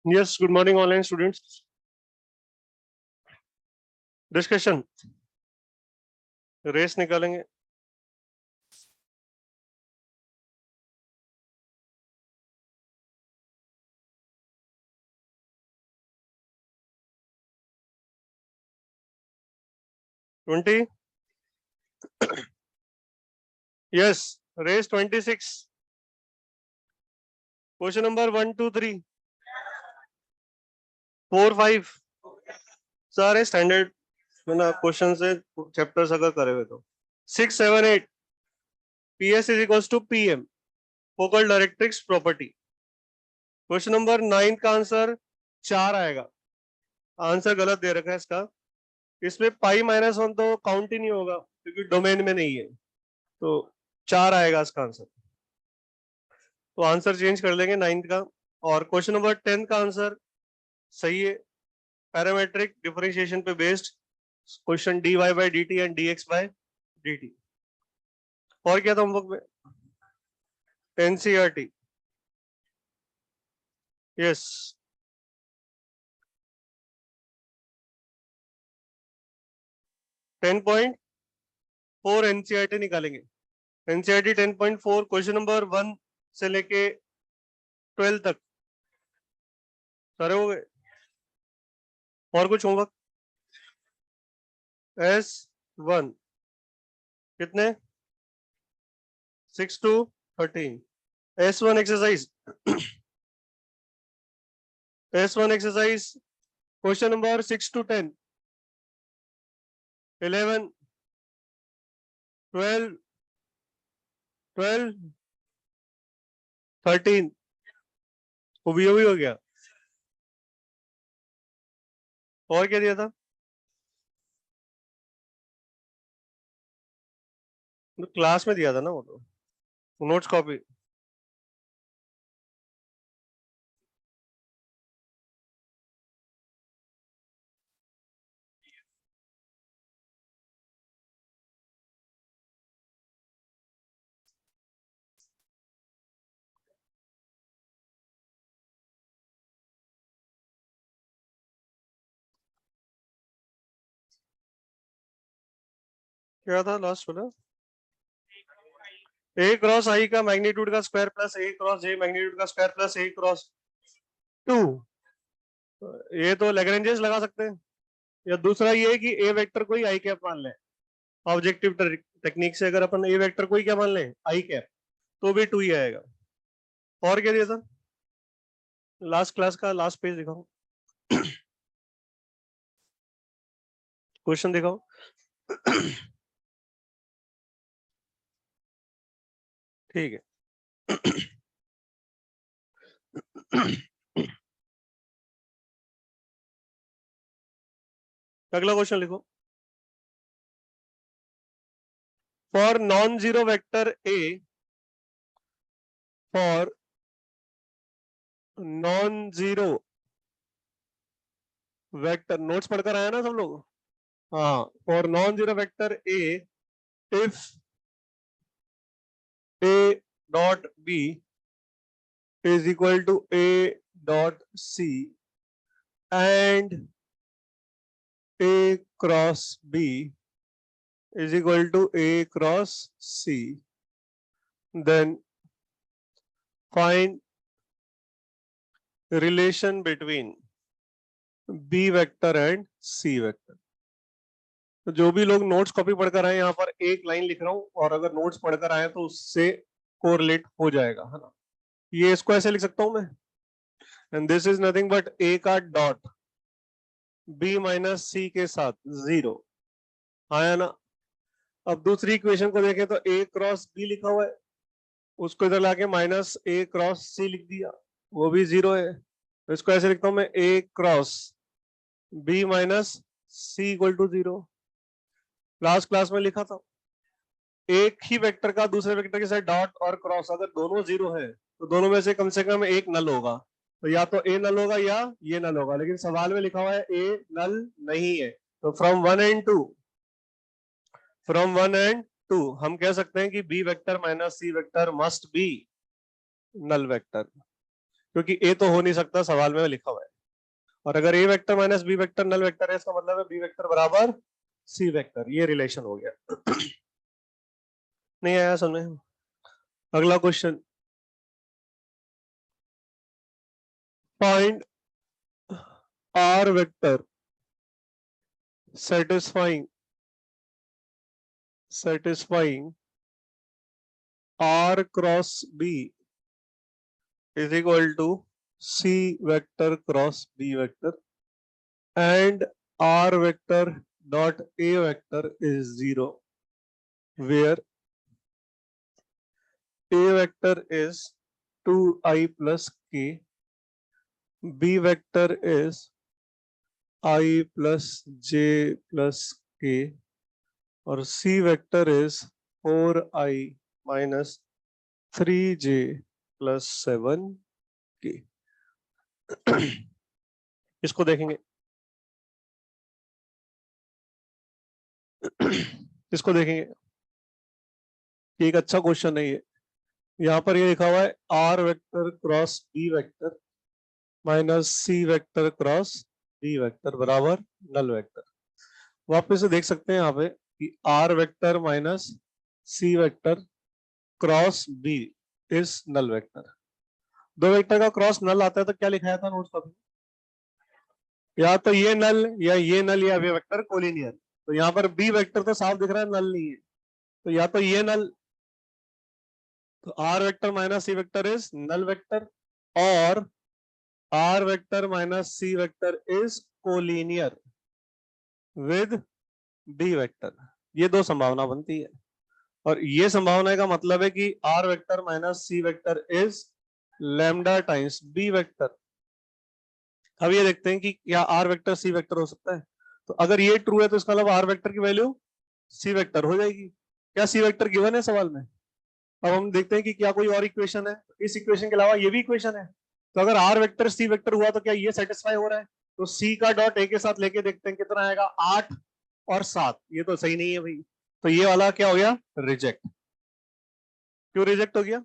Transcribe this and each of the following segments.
Yes, good morning online students. Discussion. Race निकालेंगे. Twenty. Yes, race 26. Question number 1, 2, 3, 4, 5. सारे standard मैंने question से chapters अगर करे हुए तो 6, 7, 8. PS is equals to PM. Focal directrix property. Question number 9 का आंसर 4 आएगा. आंसर गलत दे रखा है इसका. इसमें π-1 तो काउंट ही नहीं होगा क्योंकि डोमेन में नहीं है, तो 4 आएगा इसका आंसर. तो आंसर चेंज कर लेंगे 9 का. और क्वेश्चन नंबर 10 का आंसर सही है. पैरामेट्रिक डिफरेंशिएशन पे based question dy by dt and dx by dt. और क्या था होमवर्क में? NCERT. यस. टेन 10.4 NCERT निकालेंगे. NCERT 10.4 क्वेश्चन नंबर 1 से लेके 12 तक सारे हो गए. और कुछ होमवर्क? S1 कितने? 6 to 13. S1 exercise. S1 exercise question number 6 to 10, 11, 12, 13. वो भी हो गया. और क्या दिया था? क्लास में दिया था ना वो तो. Notes copy. क्या था लास्ट वाला? A क्रॉस I का मैग्नीट्यूड का square plus A cross J magnitude का स्क्वायर प्लस A क्रॉस 2. ये तो लैग्रेंजेस लगा सकते हैं. या दूसरा ये है कि A वेक्टर को ही I कैप मान लें. ऑब्जेक्टिव टेक्निक से अगर अपन A वेक्टर को ही क्या मान लें? I कैप, तो भी 2 ही आएगा. और क्या दिया था? लास्ट क्लास का लास्ट पेज दिखाओ. क्वेश्चन दिखाओ. ठीक है. अगला क्वेश्चन लिखो. For non zero vector A, for non zero vector, notes पढ़कर आया ना सब लोग? हाँ. For non zero vector A, if A dot B is equal to A dot C and A cross B is equal to A cross C, then find relation between B vector and C vector. तो जो भी लोग notes copy पढ़कर आए, यहाँ पर एक line लिख रहा हूं, और अगर नोट्स पढ़कर आए तो उससे कोरिलेट हो जाएगा, है ना. ये इसको ऐसे लिख सकता हूं मैं, and this is nothing but A का डॉट B माइनस C के साथ 0 आया ना. अब दूसरी इक्वेशन को देखें तो A क्रॉस B लिखा हुआ है, उसको इधर लाके माइनस A क्रॉस C लिख दिया, वो भी 0 है. तो इसको ऐसे लिखता हूं मैं, A cross B minus C equal to 0. Last class में लिखा था एक ही वेक्टर का दूसरे वेक्टर के साथ डॉट और क्रॉस अगर दोनों जीरो है तो दोनों में से कम एक नल होगा। तो या तो ए नल होगा या ये नल होगा, लेकिन सवाल में लिखा हुआ है ए नल नहीं है। तो फ्रॉम वन एंड टू हम कह सकते हैं कि B vector minus C vector must be null vector, क्योंकि ए तो हो नहीं सकता, सवाल में लिखा हुआ है। और अगर A vector minus B vector null vector है, इसका मतलब है बी वेक्टर बराबर सी वेक्टर। ये रिलेशन हो गया। नहीं आया समझ में? अगला question, find R vector satisfying r cross b is equal to c vector cross b vector and r vector dot a vector is 0, where a vector is 2i plus k, b vector is I plus j plus k और c vector is 4i minus 3j plus 7k। इसको देखेंगे। इसको देखेंगे, ये एक अच्छा question है ये। यहाँ पर ये लिखा हुआ है R vector cross B vector minus C vector cross B vector बराबर नल वेक्टर। वापस से देख सकते हैं यहाँ पे कि R vector minus C vector cross B is null vector. दो वेक्टर का क्रॉस नल आता है तो क्या लिखाया था नोट्स पर? या तो ये नल या ये नल या वे वेक्टर कोलिनियर। तो यहाँ पर बी वेक्टर तो साफ दिख रहा है नल नहीं है, तो या तो ये नल, तो R vector minus C vector is null vector, और R vector minus C vector is collinear with B vector. ये दो संभावना बनती है, और ये संभावना का मतलब है कि R vector minus C vector is lambda times B vector. अब ये देखते हैं कि क्या आर वेक्टर सी वेक्टर हो सकता है। तो अगर ये ट्रू है तो इसका मतलब आर वेक्टर की वैल्यू सी वेक्टर हो जाएगी। क्या सी वेक्टर गिवन है सवाल में? अब हम देखते हैं कि क्या कोई और इक्वेशन है। इस इक्वेशन के अलावा ये भी इक्वेशन है। तो अगर आर वेक्टर सी वेक्टर हुआ तो क्या ये सेटिस्फाई हो रहा है? तो सी का डॉट ए के साथ लेके देखते हैं कितना आएगा, 8 और 7। ये तो सही नहीं है भाई, तो ये वाला क्या हो गया, रिजेक्ट। क्यों रिजेक्ट हो गया?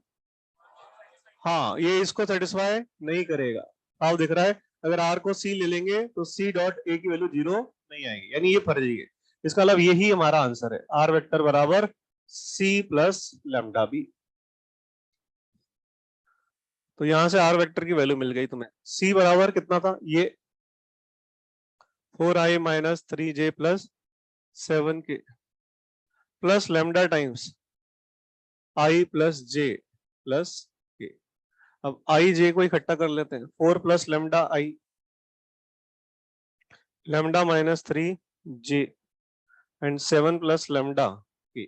हाँ, ये इसको सेटिस्फाई नहीं करेगा। आप दिख रहा है, अगर आर को सी ले लेंगे तो सी डॉट ए की वैल्यू 0 नहीं आएगी, यानी ये फर्जी है। इसका मतलब यही हमारा आंसर है, आर वेक्टर बराबर सी प्लस लैम्डा बी। तो यहां से आर वेक्टर की वैल्यू मिल गई तुम्हें। सी बराबर कितना था ये, 4i minus 3j plus 7k plus lambda times आई प्लस जे प्लस के। अब आई जे को इकट्ठा कर लेते हैं, 4 plus lambda I, lambda minus 3j and 7 plus lambda के।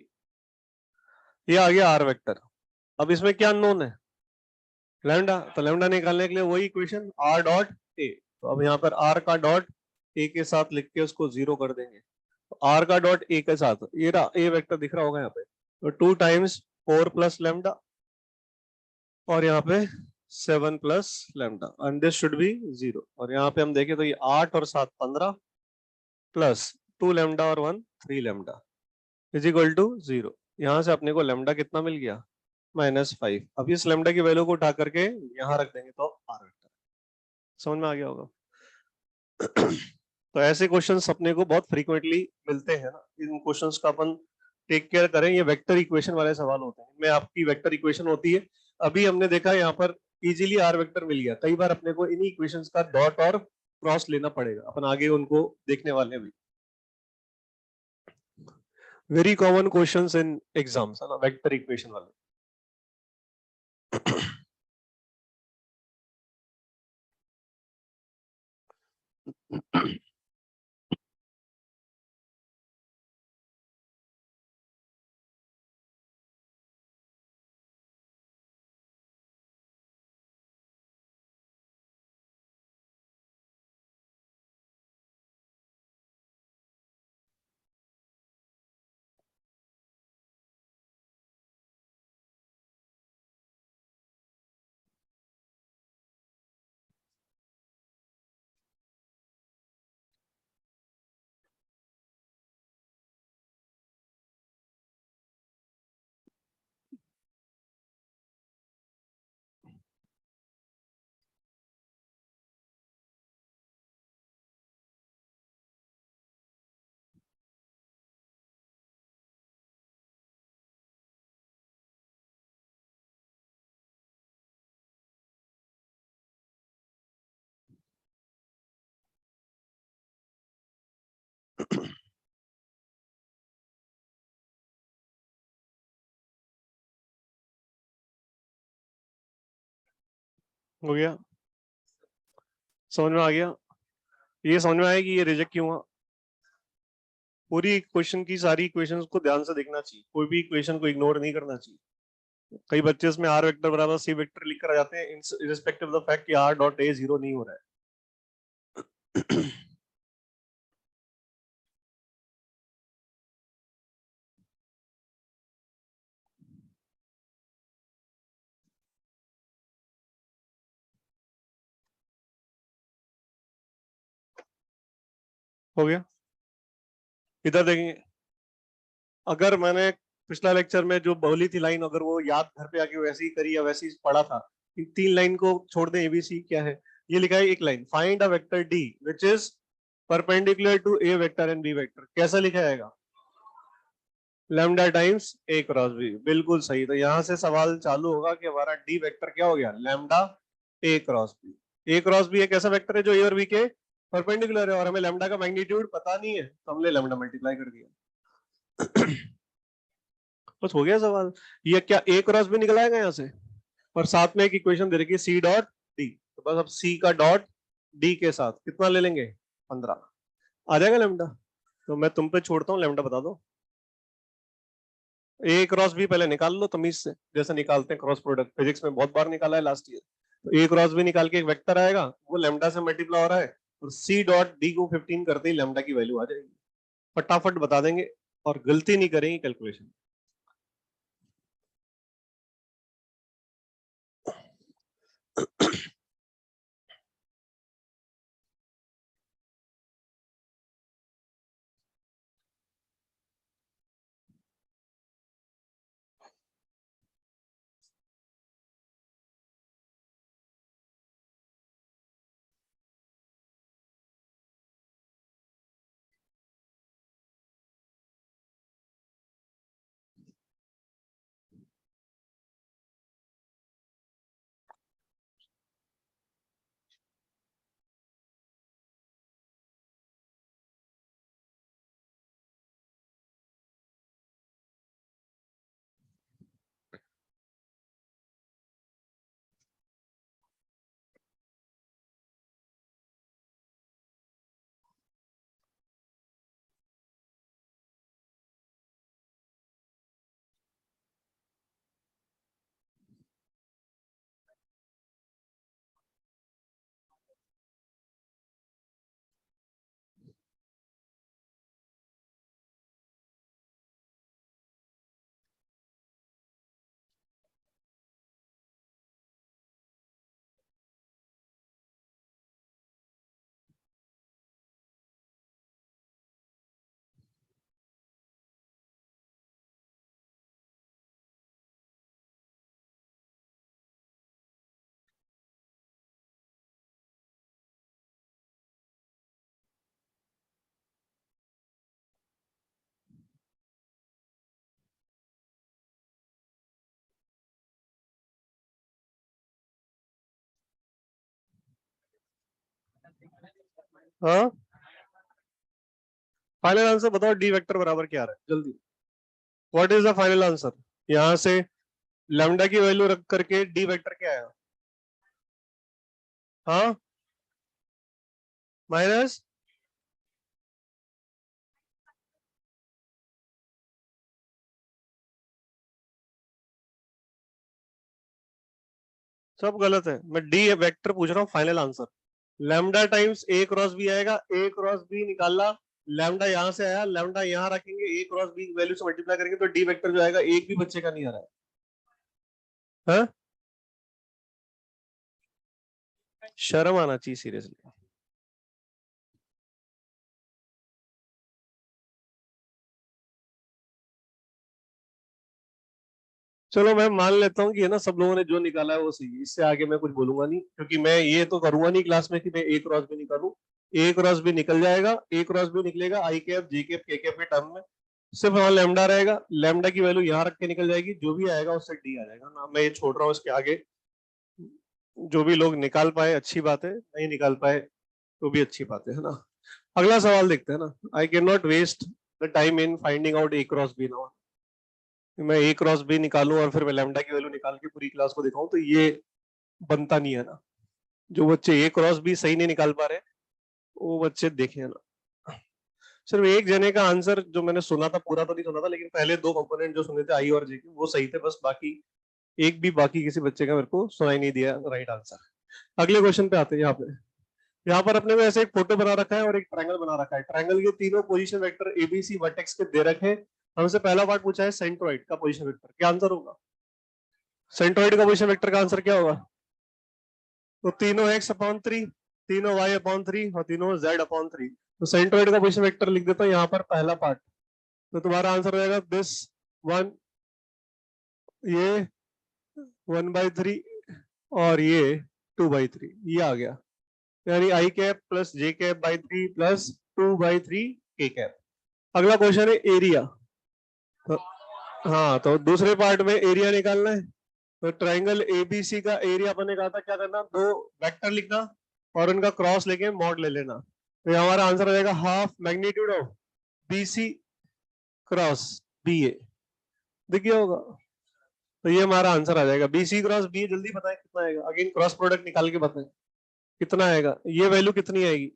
ये आ गया आर वेक्टर। अब इसमें क्या अननोन है, लैम्डा। तो लैम्डा निकालने के लिए वही इक्वेशन आर डॉट ए। तो अब यहाँ पर आर का डॉट ए के साथ लिख के उसको 0 कर देंगे। तो आर का डॉट ए के साथ ये रहा, ए वेक्टर दिख रहा होगा यहाँ पे, तो 2 टाइम्स 4 प्लस लैम्डा और यहाँ पे 7 plus lambda and this should be 0। और यहाँ पे हम देखें तो ये 8 और 7 15 प्लस 2 लैम्डा और 1 3 लैम्डा इज इक्वल टू 0। यहाँ से अपने को लैम्डा कितना मिल गया, -5। अब इस लैम्डा की वैल्यू को उठा करके यहाँ रख देंगे तो आर वेक्टर। समझ में आ गया होगा। तो ऐसे क्वेश्चंस अपने को बहुत फ्रीक्वेंटली मिलते हैं ना, इन क्वेश्चंस का अपन टेक केयर करें। ये वेक्टर इक्वेशन वाले सवाल होते हैं, में आपकी वेक्टर इक्वेशन होती है। अभी हमने देखा यहाँ पर इजीली आर वेक्टर मिल गया। कई बार अपने को इन्हीं इक्वेशंस का डॉट और क्रॉस लेना पड़ेगा, अपन आगे उनको देखने वाले हैं भी। Very common questions in exams है ना, वेक्टर इक्वेशन वाले। हो गया, समझ में आ गया? ये समझ में आया कि ये रिजेक्ट क्यों हुआ? पूरी इक्वेशन की सारी इक्वेशंस को ध्यान से देखना चाहिए, कोई भी इक्वेशन को इग्नोर नहीं करना चाहिए। कई बच्चे इसमें आर वेक्टर बराबर सी वेक्टर लिख कर आ जाते हैं इररिस्पेक्टिव ऑफ द फैक्ट कि आर डॉट ए जीरो नहीं हो रहा है। हो गया? इधर देखेंगे, अगर मैंने पिछला लेक्चर में जो बोली थी लाइन, अगर वो याद घर पे आके वैसे ही करी या वैसे ही पढ़ा था, इन 3 लाइन को छोड़ दें, एबीसी क्या है? ये लिखा है एक line, find a vector D which is perpendicular to A vector and B vector. कैसा लिखा जाएगा? Lambda times A cross B. बिल्कुल सही। तो यहां से सवाल चालू होगा कि हमारा डी वेक्टर क्या हो गया? लैम्डा ए क्रॉस बी। ए क्रॉस बी एक ऐसा वेक्टर है जो ए और बी के परपेंडिकुलर है, और हमें लैम्डा का मैग्नीट्यूड पता नहीं है, तो हमने लैम्डा मल्टीप्लाई कर दिया। बस हो गया सवाल। ये क्या ए क्रॉस बी निकल आएगा यहाँ से, और साथ में एक इक्वेशन दे रखी है सी डॉट डी। तो बस अब सी का डॉट डी के साथ कितना ले लेंगे? 15 आ जाएगा लैम्डा। तो मैं तुम पे छोड़ता हूँ, लैम्डा बता दो। ए क्रॉस बी पहले निकाल लो तमीज से, जैसे निकालते हैं क्रॉस प्रोडक्ट, फिजिक्स में बहुत बार निकाला है लास्ट ईयर। तो ए क्रॉस बी निकाल के एक वेक्टर आएगा, वो लैम्डा से मल्टीप्लाई हो रहा है, और सी डॉट डी को 15 करते ही लैम्डा की वैल्यू आ जाएगी। फटाफट बता देंगे और गलती नहीं करेंगे कैलकुलेशन। हाँ, फाइनल आंसर बताओ, डी वेक्टर बराबर क्या आ रहा है जल्दी। What is the final answer? यहां से लैम्डा की वैल्यू रख करके डी वेक्टर क्या आया? हाँ, माइनस सब गलत है। मैं डी वेक्टर पूछ रहा हूँ, final answer lambda times A cross B आएगा। ए क्रॉस बी निकाला, लैम्डा यहां से आया, लैम्डा यहां रखेंगे, ए क्रॉस बी वैल्यू से मल्टीप्लाई करेंगे, तो डी वेक्टर जो आएगा एक भी बच्चे का नहीं आ रहा है। शर्म आना चाहिए सीरियसली। चलो मैं मान लेता हूँ कि है ना, सब लोगों ने जो निकाला है वो सही है, इससे आगे मैं कुछ बोलूंगा नहीं, क्योंकि मैं ये तो करूंगा नहीं क्लास में कि मैं ए क्रॉस भी निकालूं। ए क्रॉस भी निकल जाएगा, ए क्रॉस भी निकलेगा आई कैप जे कैप के कैप के टर्म में। सिर्फ वहां लैम्डा रहेगा, लैम्डा की वैल्यू यहाँ रख के निकल जाएगी, जो भी आएगा उससे डी आ जाएगा ना। मैं ये छोड़ रहा हूँ, इसके आगे जो भी लोग निकाल पाए अच्छी बात है, नहीं निकाल पाए तो भी अच्छी बात है ना। अगला सवाल देखते हैं ना। I can not waste the time in finding out A cross B now. मैं ए क्रॉस बी निकालूं और फिर मैं लैम्डा की वैल्यू निकाल के पूरी क्लास को दिखाऊं, तो ये बनता नहीं है ना। जो बच्चे ए क्रॉस बी सही नहीं निकाल पा रहे वो बच्चे देखे ना। सिर्फ एक जने का आंसर जो मैंने सुना था, पूरा तो नहीं सुना था, लेकिन पहले दो कंपोनेंट जो सुने थे आई और जे के वो सही थे, बस बाकी एक भी बाकी किसी बच्चे का मेरे को सुनाई नहीं दिया राइट आंसर। अगले क्वेश्चन पे आते हैं। यहाँ पर अपने को ऐसे एक फोटो बना रखा है और एक ट्रायंगल बना रखा है। ट्रायंगल के तीनों पोजीशन वेक्टर एबीसी वर्टेक्स के दे रखे। हमसे पहला पार्ट पूछा है सेंट्रोइड का पोजीशन वेक्टर, क्या आंसर होगा? सेंट्रोइड का पोजीशन वेक्टर का आंसर क्या होगा? तो तीनों x/3, तीनों y/3 और तीनों z/3। तो सेंट्रोइड का पोजीशन वेक्टर लिख देता हूँ यहाँ पर पहला पार्ट। तो तुम्हारा आंसर हो जाएगा दिस वन, ये 1/3 और ये 2/3, ये आ गया। यानी i cap plus j cap by 3 plus 2/3 k cap. अगला क्वेश्चन है एरिया। तो हाँ, तो दूसरे पार्ट में एरिया निकालना है। तो ट्राइंगल एबीसी का एरिया अपन ने कहा था क्या करना, दो वेक्टर लिखना और उनका क्रॉस लेके मॉड ले लेना। तो ये हमारा आंसर हो जाएगा half magnitude of BC cross B A. देखिए होगा, तो ये हमारा आंसर आ जाएगा बीसी क्रॉस बी ए। जल्दी बताएं कितना आएगा, अगेन क्रॉस प्रोडक्ट निकाल के बताएं कितना आएगा, ये वैल्यू कितनी आएगी?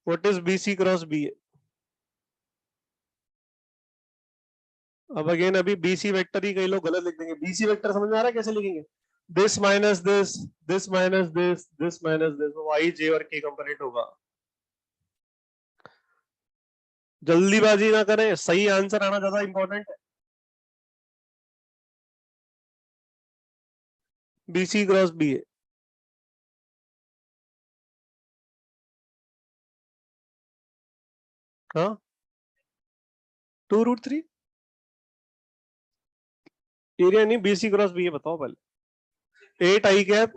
What is BC cross B A? अब अगेन अभी बीसी वेक्टर ही कई लोग गलत लिख देंगे। बीसी वेक्टर समझ में आ रहा है कैसे लिखेंगे? This minus this, this minus this, this minus this, y j और के कंपोनेंट होगा। जल्दीबाजी ना करें, सही आंसर आना ज्यादा इंपॉर्टेंट है। बीसी क्रॉस बी ए, हाँ 2√3 एरिया नहीं, बीसी क्रॉस बी ए बताओ पहले। 8 आई कैप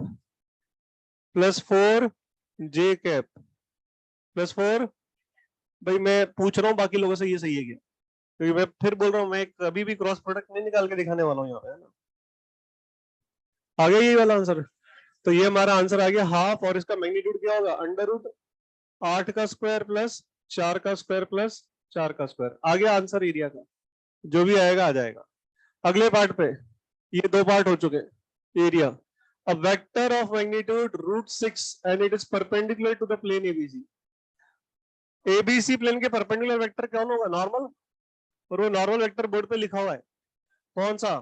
प्लस 4 जे कैप प्लस 4। भाई मैं पूछ रहा हूँ बाकी लोगों से ये सही है क्या, क्योंकि मैं फिर बोल रहा हूँ मैं कभी भी क्रॉस प्रोडक्ट नहीं निकाल के दिखाने वाला हूँ यहाँ पे, है ना। आ गया यही वाला आंसर। तो ये हमारा आंसर आ गया हाफ, और इसका मैग्नीट्यूड क्या होगा? √8 का स्क्वायर प्लस 4 का स्क्वायर प्लस 4 का स्क्वायर। आ गया आंसर एरिया का, जो भी आएगा आ जाएगा। अगले पार्ट पे, ये दो पार्ट हो चुके area. A vector of magnitude √6 and it is perpendicular to the plane ABC. ABC plane के परपेंडिकुलर वेक्टर कौन होगा? नॉर्मल। और वो नॉर्मल वेक्टर बोर्ड पे लिखा हुआ है, कौन सा?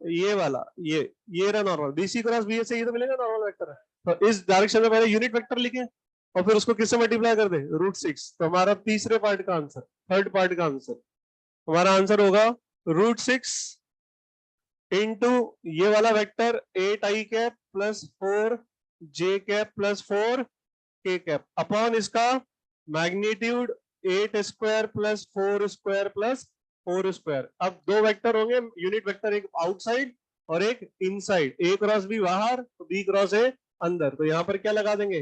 ये वाला, ये रहा नॉर्मल। बीसी क्रॉस बी से ये तो मिलेगा नॉर्मल वेक्टर है। तो इस डायरेक्शन में पहले यूनिट वेक्टर लिखे और फिर उसको किससे मल्टीप्लाई कर दे? √6। तो हमारा तीसरे पार्ट का आंसर, थर्ड पार्ट का आंसर, हमारा आंसर होगा √6 इंटू ये वाला वेक्टर 8 आई कैप प्लस 4 जे कैप प्लस 4 के कैप अपॉन इसका magnitude 8 square plus 4 square plus 4 square. अब दो वेक्टर होंगे यूनिट वेक्टर, एक आउटसाइड और एक इनसाइड। ए क्रॉस बी बाहर, तो बी क्रॉस ए अंदर। तो यहाँ पर क्या लगा देंगे?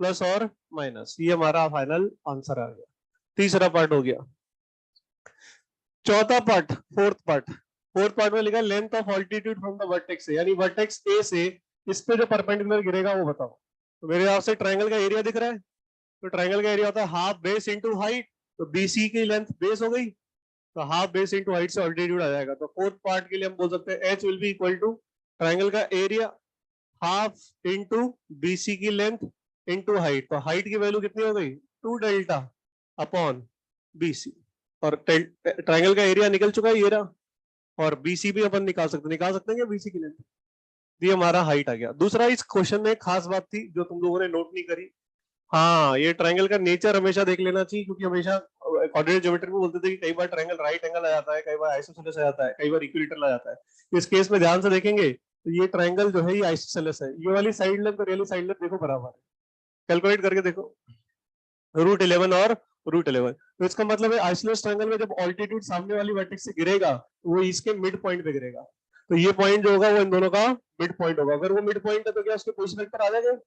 प्लस और माइनस। ये हमारा फाइनल आंसर आ गया। तीसरा पार्ट हो गया। चौथा पार्ट, फोर्थ पार्ट में लिखा length of altitude from the vertex से, यानी वर्टेक्स ए से इस पे जो परपेंडिकुलर गिरेगा वो बताओ। तो मेरे यहाँ से ट्राइंगल का एरिया दिख रहा है, तो ट्राइंगल का एरिया होता है हाफ बेस इंटू हाइट। तो बीसी की लेंथ बेस हो गई, तो हाफ बेस इंटू हाइट से ऑल्टीट्यूड आ जाएगा। तो फोर्थ पार्ट के लिए हम बोल सकते हैं H will be equal to triangle का एरिया हाफ इंटू बीसी की लेंथ इंटू हाइट। तो हाइट की वैल्यू कितनी हो गई? 2 डेल्टा अपॉन बीसी। और ट्राइंगल का एरिया निकल चुका है ये रहा, और बीसी भी अपन निकाल सकते हैं बीसी की लेंथ। ये हमारा हाइट आ गया। दूसरा, इस क्वेश्चन में खास बात थी जो तुम लोगों ने नोट नहीं करी। हाँ, ये ट्रायंगल का नेचर हमेशा देख लेना चाहिए, क्योंकि हमेशा कोऑर्डिनेट ज्योमेट्री में बोलते थे कि कई बार ट्रायंगल राइट एंगल आ जाता है, कई बार आइसोसेलेस आ जाता है, कई बार इक्विलेटरल आ जाता है। इस केस में ध्यान से देखेंगे तो ये ट्रायंगल जो है ये आइसोसेलेस है। ये वाली साइड लेंथ और ये वाली साइड लेंथ देखो बराबर है, कैलकुलेट करके देखो, √11 और √11। तो इसका मतलब है आइसोसेलेस ट्रायंगल में जब ऑल्टीट्यूड सामने वाली वर्टेक्स से गिरेगा वो इसके मिड पॉइंट पे गिरेगा। तो ये पॉइंट जो होगा वो इन दोनों का मिड पॉइंट होगा। अगर वो मिड पॉइंट है तो क्या उसके पोजीशन वेक्टर आ जाएगा?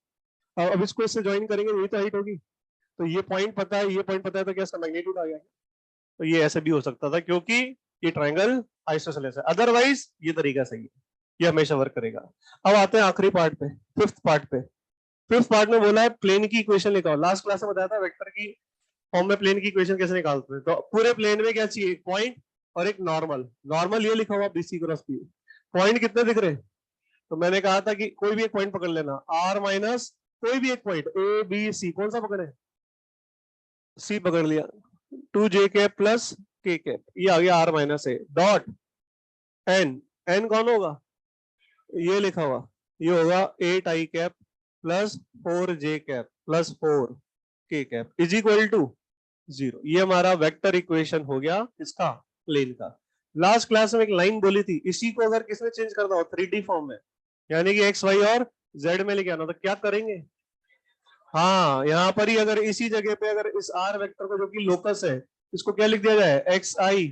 अब इसको इससे ज्वाइन करेंगे, यही तो हाइट होगी। तो ये पॉइंट पता है, ये पॉइंट पता है, तो क्या इसका मैग्नीट्यूड आ गया? तो ये ऐसे भी हो सकता था, क्योंकि ये ट्रायंगल आइसोसेलेस है। अदरवाइज ये तरीका सही है, ये हमेशा वर्क करेगा। अब आते हैं आखिरी पार्ट पे, फिफ्थ पार्ट पे। फिफ्थ पार्ट में बोला है प्लेन की इक्वेशन निकालो। लास्ट क्लास में बताया था वेक्टर की फॉर्म में प्लेन की इक्वेशन कैसे निकालते हैं। तो पूरे प्लेन में क्या चाहिए? एक पॉइंट और एक नॉर्मल। नॉर्मल ये लिखा हुआ बीसी क्रॉस बी। पॉइंट कितने दिख रहे हैं? तो मैंने कहा था कि कोई भी एक पॉइंट पकड़ लेना, r माइनस कोई भी एक पॉइंट ए बी सी, कौन सा पकड़े, सी पकड़ लिया, 2j cap plus k cap, ये आ गया r माइनस ए डॉट n, n कौन होगा, ये लिखा हुआ, ये होगा 8i cap plus 4j cap plus 4k cap is equal to 0। ये हमारा वेक्टर इक्वेशन हो गया इसका, प्लेन का। लास्ट क्लास में एक लाइन बोली थी, इसी को अगर किसने चेंज करना हो 3D फॉर्म में, यानी कि एक्स वाई और जेड में लेके आना, तो क्या करेंगे, हाँ यहाँ पर ही अगर इसी जगह पे अगर इस आर वेक्टर को जो कि लोकस है, इसको क्या लिख दिया जाए, X I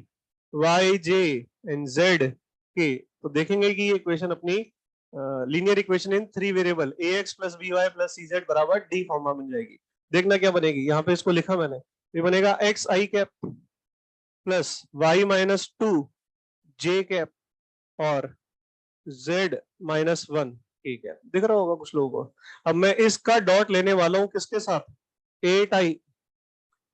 Y J and Z के, तो देखेंगे कि ये इक्वेशन अपनी linear equation in 3 variable A X plus B Y plus C Z बराबर डी फॉर्म में बन जाएगी। देखना क्या बनेगी, यहाँ पे इसको लिखा मैंने, ये बनेगा एक्स आई कैप प्लस वाई माइनस 2 जे कैप और जेड माइनस 1 के कैप, दिख रहा होगा कुछ लोगों को। अब मैं इसका डॉट लेने वाला हूं किसके साथ, 8i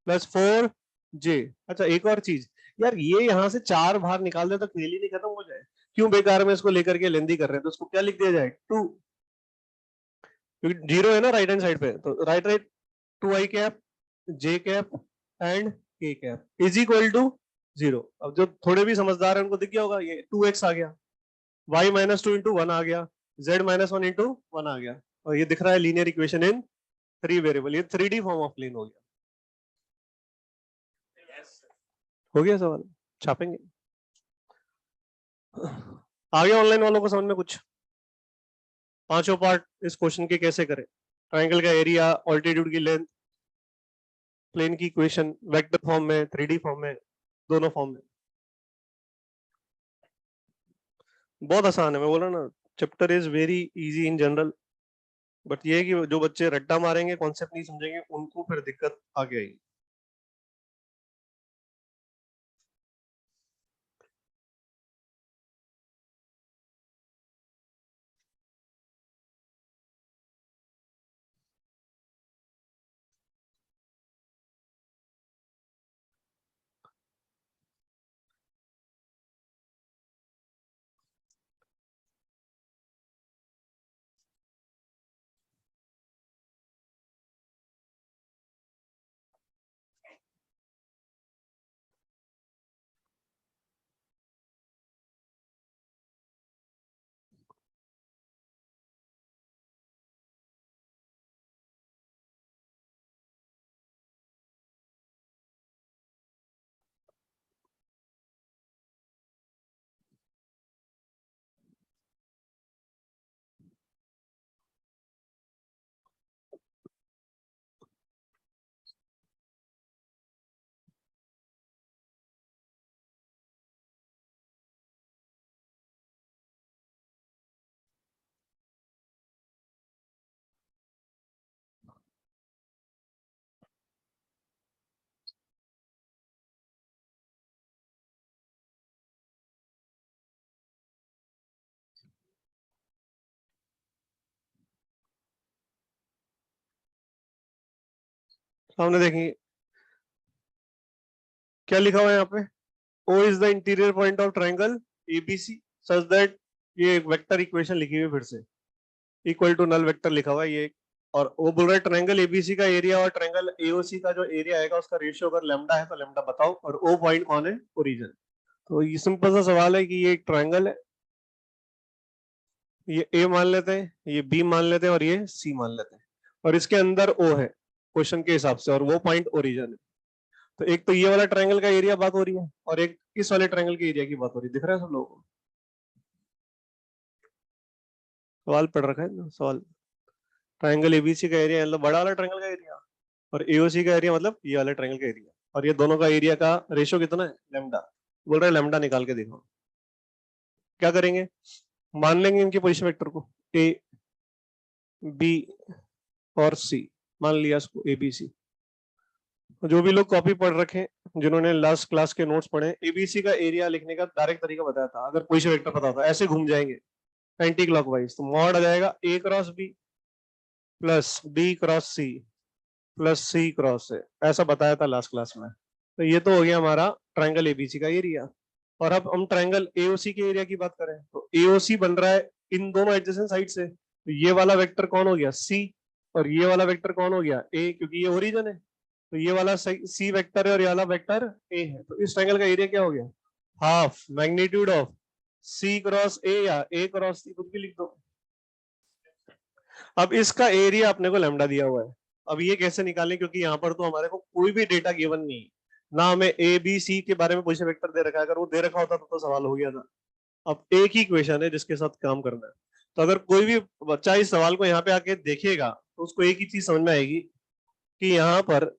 प्लस 4j। अच्छा एक और चीज यार, ये यहां से 4 बाहर निकाल दे तो खेल ही नहीं खत्म हो जाए, क्यों बेकार में इसको लेकर के लेंदी कर रहे हैं, तो उसको क्या लिख दिया जाए 2, क्योंकि 0 है ना राइट हैंड साइड पे, तो right right 2i cap j cap and k cap is equal to 0। अब जो थोड़े भी समझदार है उनको दिख गया होगा, ये 2x आ गया, y माइनस 2 इंटू 1 आ गया, z माइनस 1 इंटू 1 आ गया, और ये दिख रहा है लीनियर इक्वेशन इन 3 वेरिएबल, ये 3D फॉर्म ऑफ प्लेन हो गया। हो गया सवाल, छापेंगे। आ गया ऑनलाइन वालों को समझ में कुछ, पांचों पार्ट इस क्वेश्चन के कैसे करें, ट्रायंगल का एरिया, ऑल्टीट्यूड की लेंथ, प्लेन की इक्वेशन, वेक्टर फॉर्म में, 3D फॉर्म में, दोनों फॉर्म में। बहुत आसान है, मैं बोल रहा ना, chapter is very easy in general, but ये है कि जो बच्चे रट्टा मारेंगे, कॉन्सेप्ट नहीं समझेंगे, उनको फिर दिक्कत आगे आएगी। सामने देखेंगे क्या लिखा हुआ है यहाँ पे, O is the interior point of triangle ABC such that, ये एक वेक्टर इक्वेशन लिखी हुई है फिर से, इक्वल टू नल वेक्टर लिखा हुआ है ये, और वो बोल रहा है ट्रायंगल एबीसी का एरिया और ट्रायंगल एओसी का जो एरिया आएगा उसका रेशियो अगर लैम्डा है तो लैम्डा बताओ, और ओ पॉइंट कौन है, ओरिजिन। तो ये सिंपल सा सवाल है कि ये एक ट्रायंगल है, ये ए मान लेते हैं, ये बी मान लेते हैं और ये सी मान लेते हैं, और इसके अंदर ओ है क्वेश्चन के हिसाब से, और वो पॉइंट ओरिजिन है। तो एक तो ये वाला ट्रायंगल का एरिया बात हो रही है, और एक इस वाले ट्रायंगल के एरिया की बात हो रही है, दिख रहा है सब लोगों को, सवाल पढ़ रखा है ना सवाल। ट्रायंगल एबीसी का एरिया मतलब बड़ा वाला ट्रायंगल का एरिया, और एओसी का एरिया मतलब ये वाले ट्रायंगल का एरिया, और ये दोनों का एरिया का रेशियो कितना है, लैम्डा। बोल रहा है लैम्डा निकाल के देखो, क्या करेंगे, मान लेंगे इनके पोजीशन वेक्टर को, ए बी और सी, मान लिया इसको एबीसी। जो भी लोग कॉपी पढ़ रखे, जिन्होंने लास्ट क्लास के नोट्स पढ़े, एबीसी का एरिया लिखने का डायरेक्ट तरीका बताया था, अगर पोजीशन वेक्टर पता था ऐसे घूम जाएंगे एंटी क्लॉकवाइज, तो मॉड आ जाएगा A cross B plus B cross C plus C cross से, ऐसा बताया था लास्ट क्लास में। तो ये तो हो गया हमारा ट्रायंगल एबीसी का एरिया। और अब हम ट्रायंगल एओसी के एरिया की बात करें, तो एओसी बन रहा है इन दोनों एडजेसेंट साइड से, तो ये वाला वेक्टर कौन हो गया सी, और ये वाला वेक्टर कौन हो गया ए, क्योंकि ये ओरिजिन है। तो ये वाला सी वेक्टर है और ये वाला वेक्टर ए है, तो इस ट्रायंगल का एरिया क्या हो गया, half magnitude of C cross A या ए क्रॉस सी, कुछ भी लिख दो। अब इसका एरिया अपने को लैम्डा दिया हुआ है। अब ये कैसे निकालें, क्योंकि यहाँ पर तो हमारे को कोई भी डेटा गिवन नहीं है, ना हमें ए बी सी के बारे में पोजीशन वेक्टर दे रखा है। अगर वो दे रखा होता तो सवाल हो गया था। अब एक ही इक्वेशन है जिसके साथ काम करना है, तो अगर कोई भी बच्चा इस सवाल को यहाँ पे आके देखेगा तो उसको एक ही चीज समझ में आएगी कि यहाँ पर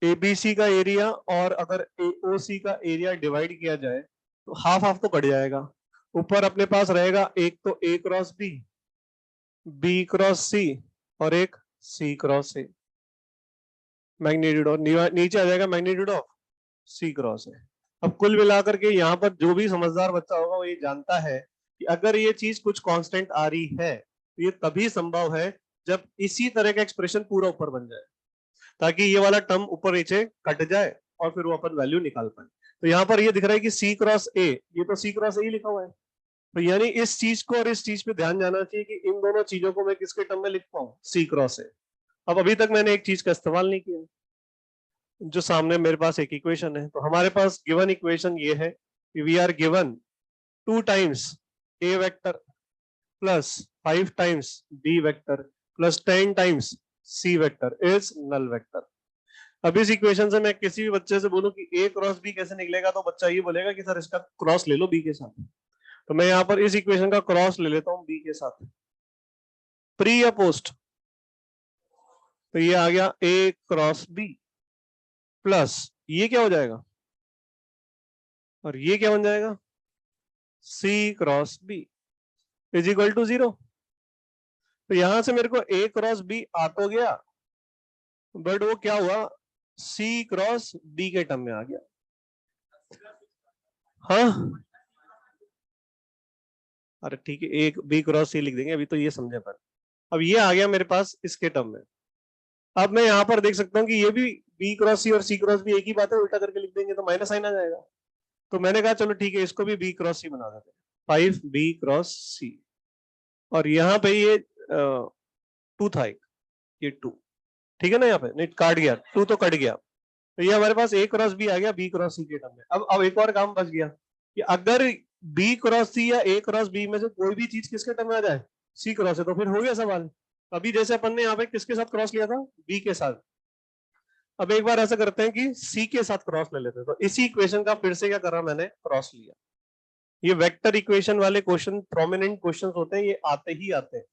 एबीसी का एरिया और अगर एओसी का एरिया डिवाइड किया जाए तो हाफ हाफ तो कट जाएगा। ऊपर अपने पास रहेगा एक तो ए क्रॉस बी, बी क्रॉस सी और एक सी क्रॉस ए, मैग्नीट्यूड, और नीचे आ जाएगा magnitude of C cross A. अब कुल मिलाकर के यहाँ पर जो भी समझदार बच्चा होगा वो ये जानता है कि अगर ये चीज कुछ कांस्टेंट आ रही है तो ये तभी संभव है जब इसी तरह का एक्सप्रेशन पूरा ऊपर बन जाए, ताकि ये वाला टर्म ऊपर नीचे कट जाए और फिर वो अपन वैल्यू निकाल पाए। तो यहाँ पर ये दिख रहा है कि सी क्रॉस ए, ये तो सी क्रॉस ए लिखा हुआ है, तो यानी इस चीज को और इस चीज पे ध्यान जाना चाहिए कि इन दोनों चीजों को मैं किसके टर्म में लिख पाऊं, सी क्रॉस ए। अब अभी तक मैंने एक चीज का इस्तेमाल नहीं किया, जो सामने मेरे पास एक इक्वेशन है, तो हमारे पास गिवन इक्वेशन ये है कि we are given 2 times A vector plus 5 times B vector plus 10 times C vector is null vector. अब इस इक्वेशन से मैं किसी भी बच्चे से बोलूं कि ए क्रॉस बी कैसे निकलेगा, तो बच्चा ये बोलेगा कि सर इसका क्रॉस ले लो बी के साथ। तो मैं यहाँ पर इस इक्वेशन का क्रॉस ले लेता हूं बी के साथ, प्री या पोस्ट, तो ये आ गया ए क्रॉस बी प्लस ये क्या हो जाएगा और ये क्या बन जाएगा, C cross B is equal to 0। तो यहां से मेरे को ए क्रॉस बी आ तो गया, बट वो क्या हुआ, सी क्रॉस डी के टर्म में आ गया। हाँ अरे ठीक है, एक बी क्रॉस सी लिख देंगे, अभी तो ये समझे पर। अब ये आ गया मेरे पास इसके टर्म में। अब मैं यहाँ पर देख सकता हूँ कि ये भी बी क्रॉस सी और सी क्रॉस बी एक ही बात है, उल्टा करके लिख देंगे तो माइनस साइन आ जाएगा। तो मैंने कहा चलो ठीक है, इसको भी बी क्रॉस सी बना देते हैं, 5 बी क्रॉस सी, और यहाँ पे ये 2 था एक, ये 2, ठीक है ना, यहाँ पे नहीं काट गया, 2 तो कट गया, तो ये हमारे पास ए क्रॉस बी आ गया बी क्रॉस सी के टर्म में। अब एक और काम बच गया कि अगर बी क्रॉस सी या ए क्रॉस बी में से कोई भी चीज किसके टर्म में आ जाए, सी क्रॉस है, तो फिर हो गया सवाल। अभी जैसे अपन ने यहाँ पे किसके साथ क्रॉस लिया था, बी के साथ, अब एक बार ऐसा करते हैं कि सी के साथ क्रॉस ले लेते हैं। तो इसी इक्वेशन का फिर से क्या करा मैंने, क्रॉस लिया। ये वेक्टर इक्वेशन वाले क्वेश्चन प्रोमिनेंट क्वेश्चन होते हैं, ये आते ही आते हैं।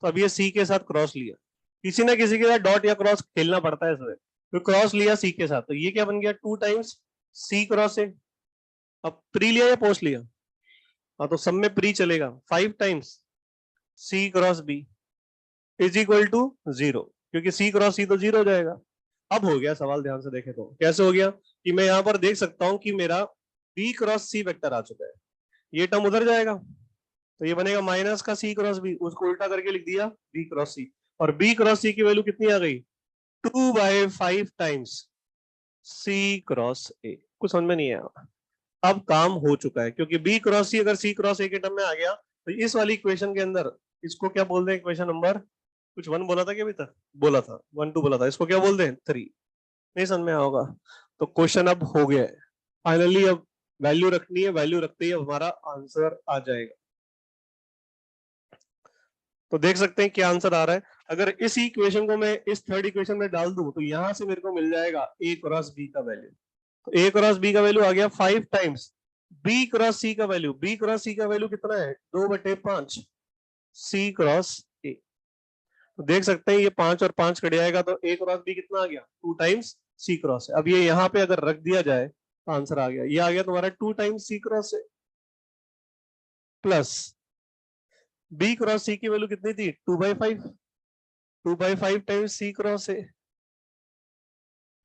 तो अब ये सी के साथ क्रॉस लिया, किसी ना किसी के साथ डॉट या क्रॉस खेलना पड़ता है इसमें, तो क्रॉस लिया सी के साथ, तो ये क्या बन गया 2 टाइम्स सी क्रॉस ए। अब प्री लिया या पोस्ट लिया, हाँ तो सब में प्री चलेगा, 5 times C cross B is equal to 0, क्योंकि सी क्रॉस सी तो 0 हो जाएगा। अब हो गया सवाल, ध्यान से देखे तो कैसे हो गया कि मैं यहाँ पर देख सकता हूँ कि मेरा बी क्रॉस सी वेक्टर आ चुका है, ये टर्म उधर जाएगा तो ये बनेगा माइनस का सी क्रॉस बी, उसको उल्टा करके लिख दिया बी क्रॉस सी, और बी क्रॉस सी की वैल्यू कितनी आ गई, 2/5 टाइम्स सी क्रॉस ए। कुछ समझ में नहीं आया, अब काम हो चुका है, क्योंकि बी क्रॉस सी अगर सी क्रॉस ए के टर्म में आ गया तो इस वाली इक्वेशन के अंदर इसको क्या बोल दें, इक्वेशन नंबर कुछ 1 बोला था कि अभी तक बोला था 1 2 बोला था, इसको क्या बोल दें 3। नहीं समझ में आया होगा, तो क्वेश्चन अब हो गया है फाइनली। अब वैल्यू रखनी है, वैल्यू रखते ही हमारा आंसर आ जाएगा। तो देख सकते हैं क्या आंसर आ रहा है। अगर इस इक्वेशन को मैं इस थर्ड इक्वेशन में डाल दूं तो यहां से मेरे को मिल जाएगा ए क्रॉस बी का वैल्यू, तो ए क्रॉस बी का वैल्यू आ गया 5 टाइम्स बी क्रॉस सी का वैल्यू, बी क्रॉस सी का वैल्यू कितना है 2/5 सी क्रॉस ए। तो देख सकते हैं ये 5 और 5 कट जाएगा, तो ए क्रॉस बी कितना आ गया 2 टाइम्स सी क्रॉस है। अब ये यहाँ पे अगर रख दिया जाए तो आंसर आ गया, ये आ गया तुम्हारा 2 टाइम्स सी क्रॉस है प्लस बी क्रॉस सी की वैल्यू कितनी थी 2/5, 2/5 टाइम्स सी क्रॉस है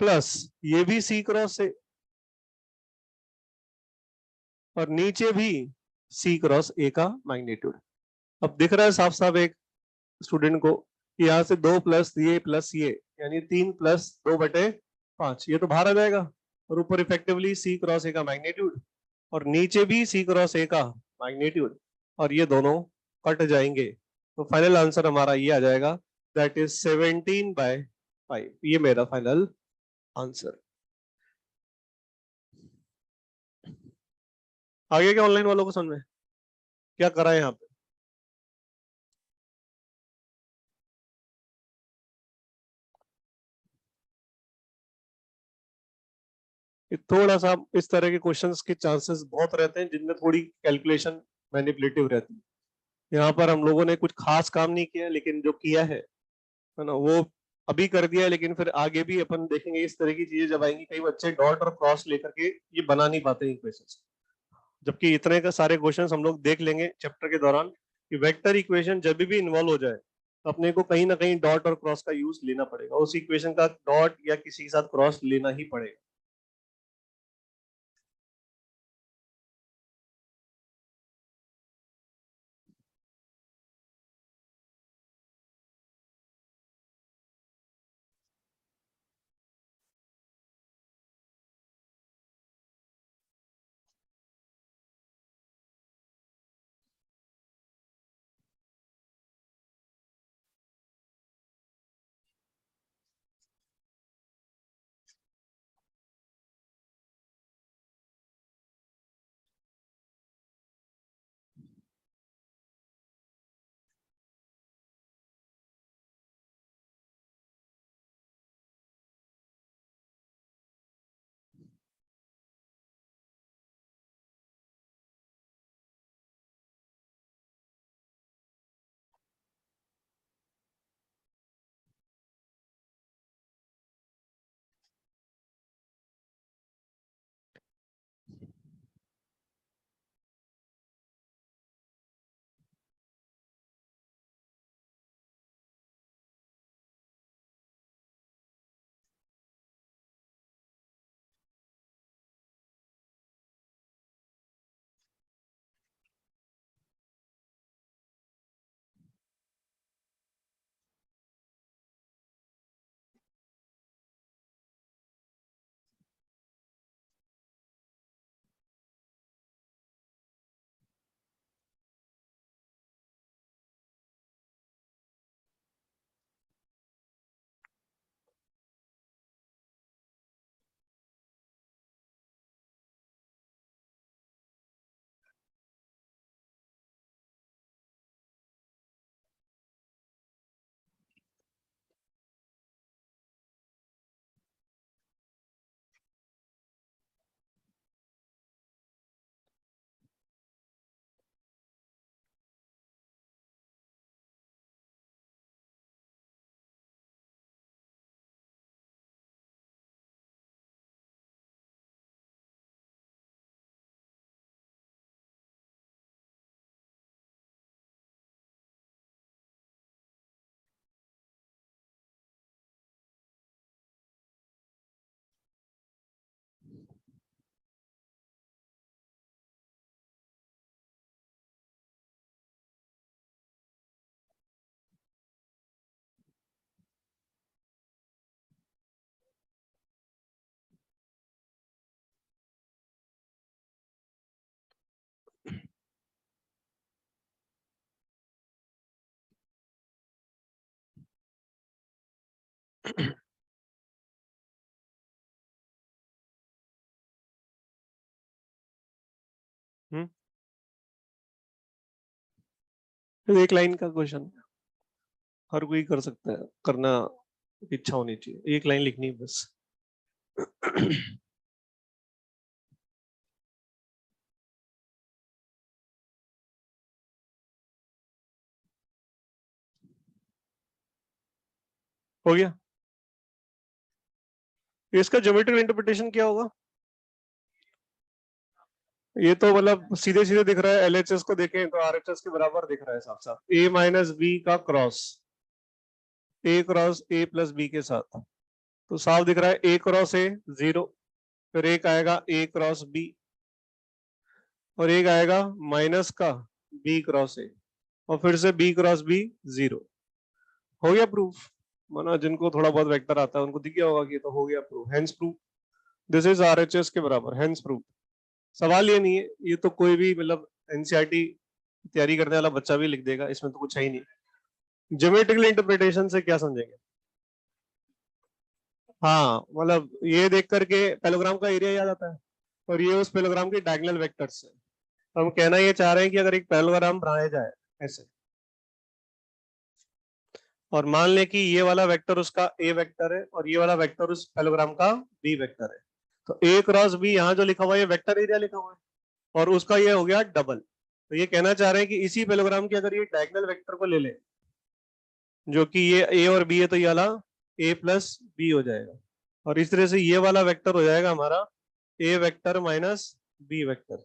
प्लस ये भी सी क्रॉस है और नीचे भी सी क्रॉस ए का मैग्नीट्यूड। अब दिख रहा है साफ साफ एक स्टूडेंट को कि यहाँ से 2 प्लस ये यानी 3 प्लस 2/5, ये तो बाहर आ जाएगा, और ऊपर इफेक्टिवली सी क्रॉस ए का मैग्नीट्यूड और नीचे भी सी क्रॉस ए का मैग्नीट्यूड। और ये दोनों कट जाएंगे, तो फाइनल आंसर हमारा ये आ जाएगा, दैट इज 17/5। ये मेरा फाइनल आंसर। आगे क्या ऑनलाइन वालों को समझ में क्या करा है यहाँ पे? ये थोड़ा सा इस तरह के क्वेश्चंस के चांसेस बहुत रहते हैं जिनमें थोड़ी कैलकुलेशन मैनिपुलेटिव रहती है। यहाँ पर हम लोगों ने कुछ खास काम नहीं किया, लेकिन जो किया है ना, वो अभी कर दिया है, लेकिन फिर आगे भी अपन देखेंगे इस तरह की चीजें जब आएंगी, कई बच्चे डॉट और क्रॉस लेकर के ये बना नहीं पाते इक्वेशंस। जबकि इतने का सारे क्वेश्चंस हम लोग देख लेंगे चैप्टर के दौरान कि वेक्टर इक्वेशन जब भी इन्वॉल्व हो जाए तो अपने को कहीं ना कहीं डॉट और क्रॉस का यूज लेना पड़ेगा, उस इक्वेशन का डॉट या किसी के साथ क्रॉस लेना ही पड़ेगा। हम्म, तो एक लाइन का क्वेश्चन हर कोई कर सकता है, करना इच्छा होनी चाहिए, एक लाइन लिखनी है बस। हो गया। इसका ज्योमेट्रिक इंटरप्रिटेशन क्या होगा? ये तो मतलब सीधे सीधे दिख रहा है, एलएचएस को देखें तो आरएचएस के बराबर दिख रहा है साफ साफ, ए माइनस बी का cross, A cross A plus B के साथ। तो साफ दिख रहा है ए क्रॉस ए 0, फिर एक आएगा ए क्रॉस बी, और एक आएगा माइनस का बी क्रॉस ए, और फिर से बी क्रॉस बी 0। हो गया प्रूफ। माना जिनको थोड़ा बहुत वेक्टर आता है उनको दिख गया होगा कि ये तो हो गया proof, hence proof this is RHS के बराबर, हेंस प्रूफ। सवाल ये नहीं है, ये तो कोई भी मतलब एनसीईआरटी तैयारी करने वाला बच्चा भी लिख देगा, इसमें तो कुछ है ही नहीं। ज्योमेट्रिकल इंटरप्रिटेशन से क्या समझेंगे? हाँ, मतलब ये देख करके पैलोग्राम का एरिया याद आता है, और ये उस पैलोग्राम के डायगोनल वेक्टर्स है। हम कहना ये चाह रहे हैं कि अगर एक पैलोग्राम बनाया जाए ऐसे, और मान लें कि ये वाला वेक्टर उसका ए वेक्टर है और ये वाला वेक्टर उस पैलोग्राम का बी वेक्टर है, तो ए क्रॉस बी यहाँ जो लिखा हुआ है ये वेक्टर एरिया लिखा हुआ है, और उसका ये हो गया डबल। तो ये कहना चाह रहे हैं कि इसी पैलोग्राम के अगर ये डायगोनल वेक्टर को ले ले, जो कि ये ए और बी है, तो ये वाला ए प्लस बी हो जाएगा, और इस तरह से ये वाला वेक्टर हो जाएगा हमारा ए वेक्टर माइनस बी वेक्टर।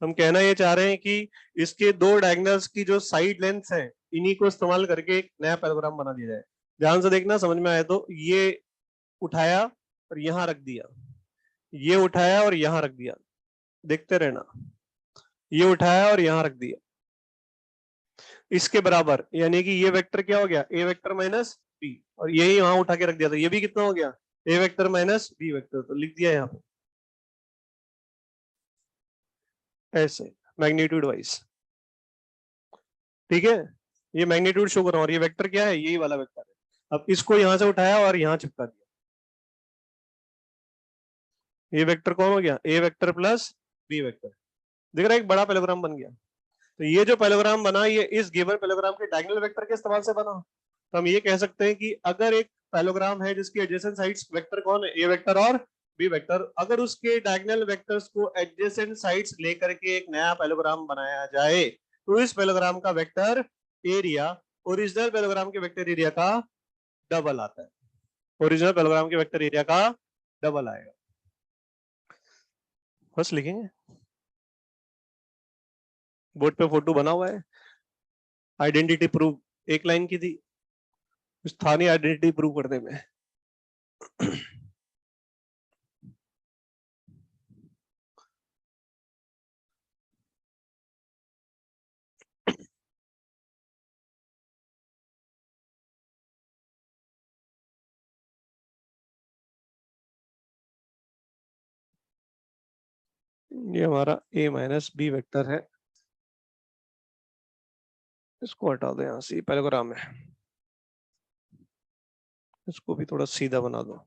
हम कहना ये चाह रहे हैं कि इसके दो डायगोनल्स की जो साइड लेंथ है, इन्हीं को इस्तेमाल करके एक नया पैराग्राम बना दिया जाए। ध्यान से देखना, समझ में आए तो। ये उठाया और यहां रख दिया, ये उठाया और यहां रख दिया, देखते रहना, ये उठाया और यहां रख दिया, इसके बराबर, यानी कि ये वेक्टर क्या हो गया, ए वेक्टर माइनस बी, और यही वहां उठा के रख दिया, तो ये भी कितना हो गया, ए वेक्टर माइनस बी वेक्टर। तो लिख दिया यहाँ पे ऐसे मैग्नीट्यूड वाइज। ठीक है, ये मैग्नीट्यूड शो कर रहा हूं, और ये वेक्टर क्या है, यही वाला वेक्टर है। अब इसको यहां से उठाया और यहां चिपका दिया, ये वेक्टर कौन हो गया, ए वेक्टर प्लस बी वेक्टर। दिख रहा है, एक बड़ा पैलोग्राम बन गया। तो ये जो पैलोग्राम बना, ये इस गिवन पैलोग्राम के डायगोनल वेक्टर के इस्तेमाल से बना। तो हम ये कह सकते हैं कि अगर एक पैलोग्राम है जिसकी एडजेसेंट साइड्स वेक्टर कौन है, ए वेक्टर और बी वेक्टर, अगर उसके डायगोनल वेक्टर्स को एडजेसेंट साइड्स लेकर के एक नया पैलोग्राम बनाया जाए, तो इस पैलोग्राम का वेक्टर एरिया ओरिजिनल पैलोग्राम के वेक्टर एरिया का डबल आता है। ओरिजिनल पैलोग्राम के वेक्टर एरिया का डबल आएगा। बस लिखेंगे, बोर्ड पे फोटो बना हुआ है, आइडेंटिटी प्रूव एक लाइन की थी, स्थानीय आइडेंटिटी प्रूव करने में। ये हमारा ए माइनस बी वेक्टर है, इसको हटा दो यहां से, पैराग्राम है, इसको भी थोड़ा सीधा बना दो।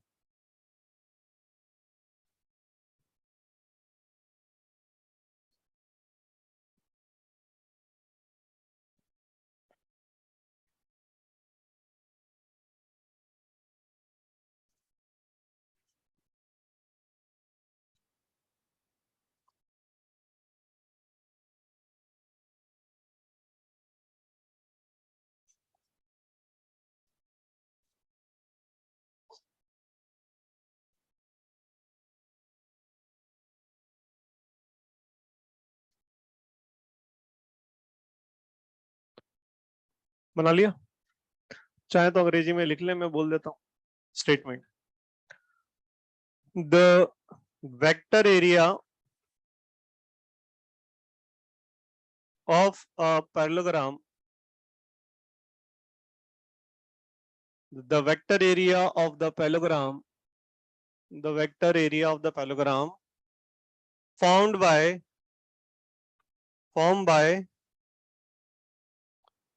बना लिया, चाहे तो अंग्रेजी में लिख ले, मैं बोल देता हूँ statement. The vector area of a parallelogram, the vector area of the parallelogram, the vector area of the parallelogram formed by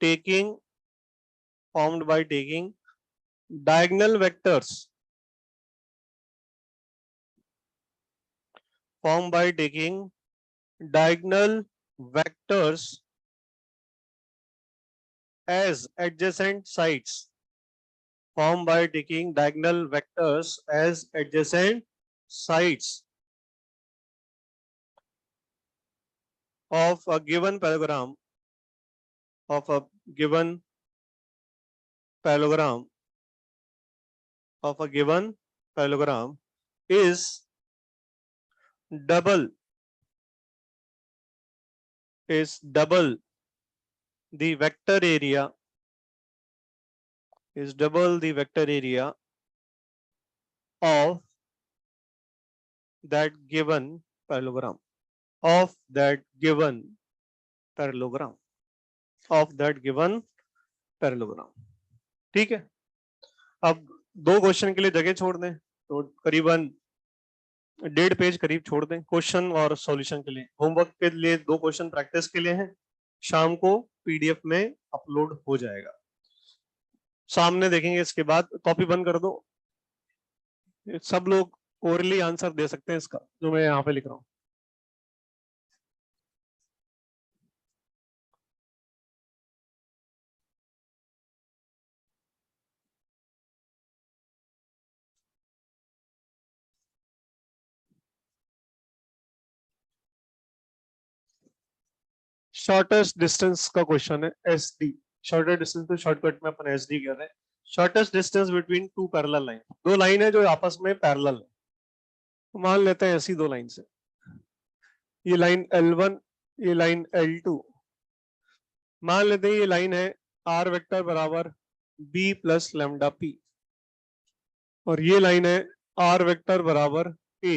taking diagonal vectors, formed by taking diagonal vectors as adjacent sides, formed by taking diagonal vectors as adjacent sides of a given parallelogram, of a given parallelogram, of a given parallelogram is double the vector area, is double the vector area of that given parallelogram, of that given parallelogram, of that given parallelogram। ठीक है, अब दो question के लिए जगह छोड़ दें, तो करीबन 1.5 पेज करीब छोड़ दें क्वेश्चन और सॉल्यूशन के लिए। होमवर्क के लिए दो क्वेश्चन प्रैक्टिस के लिए हैं, शाम को पीडीएफ में अपलोड हो जाएगा, सामने देखेंगे। इसके बाद कॉपी बंद कर दो। सब लोग ओरली आंसर दे सकते हैं इसका, जो मैं यहाँ पे लिख रहा हूँ। शॉर्टेस्ट डिस्टेंस का क्वेश्चन है, एस डी। शॉर्टेस्ट डिस्टेंस को शॉर्टकट में अपन एस डी कहते हैं। Shortest distance between two parallel line, दो लाइन है जो आपस में पैरेलल है। तो मान लेते हैं ऐसी दो लाइन से, ये लाइन L1, ये लाइन L2। मान लेते हैं ये लाइन है आर वेक्टर बराबर बी प्लस लेमडा पी, और ये लाइन है आर वेक्टर बराबर ए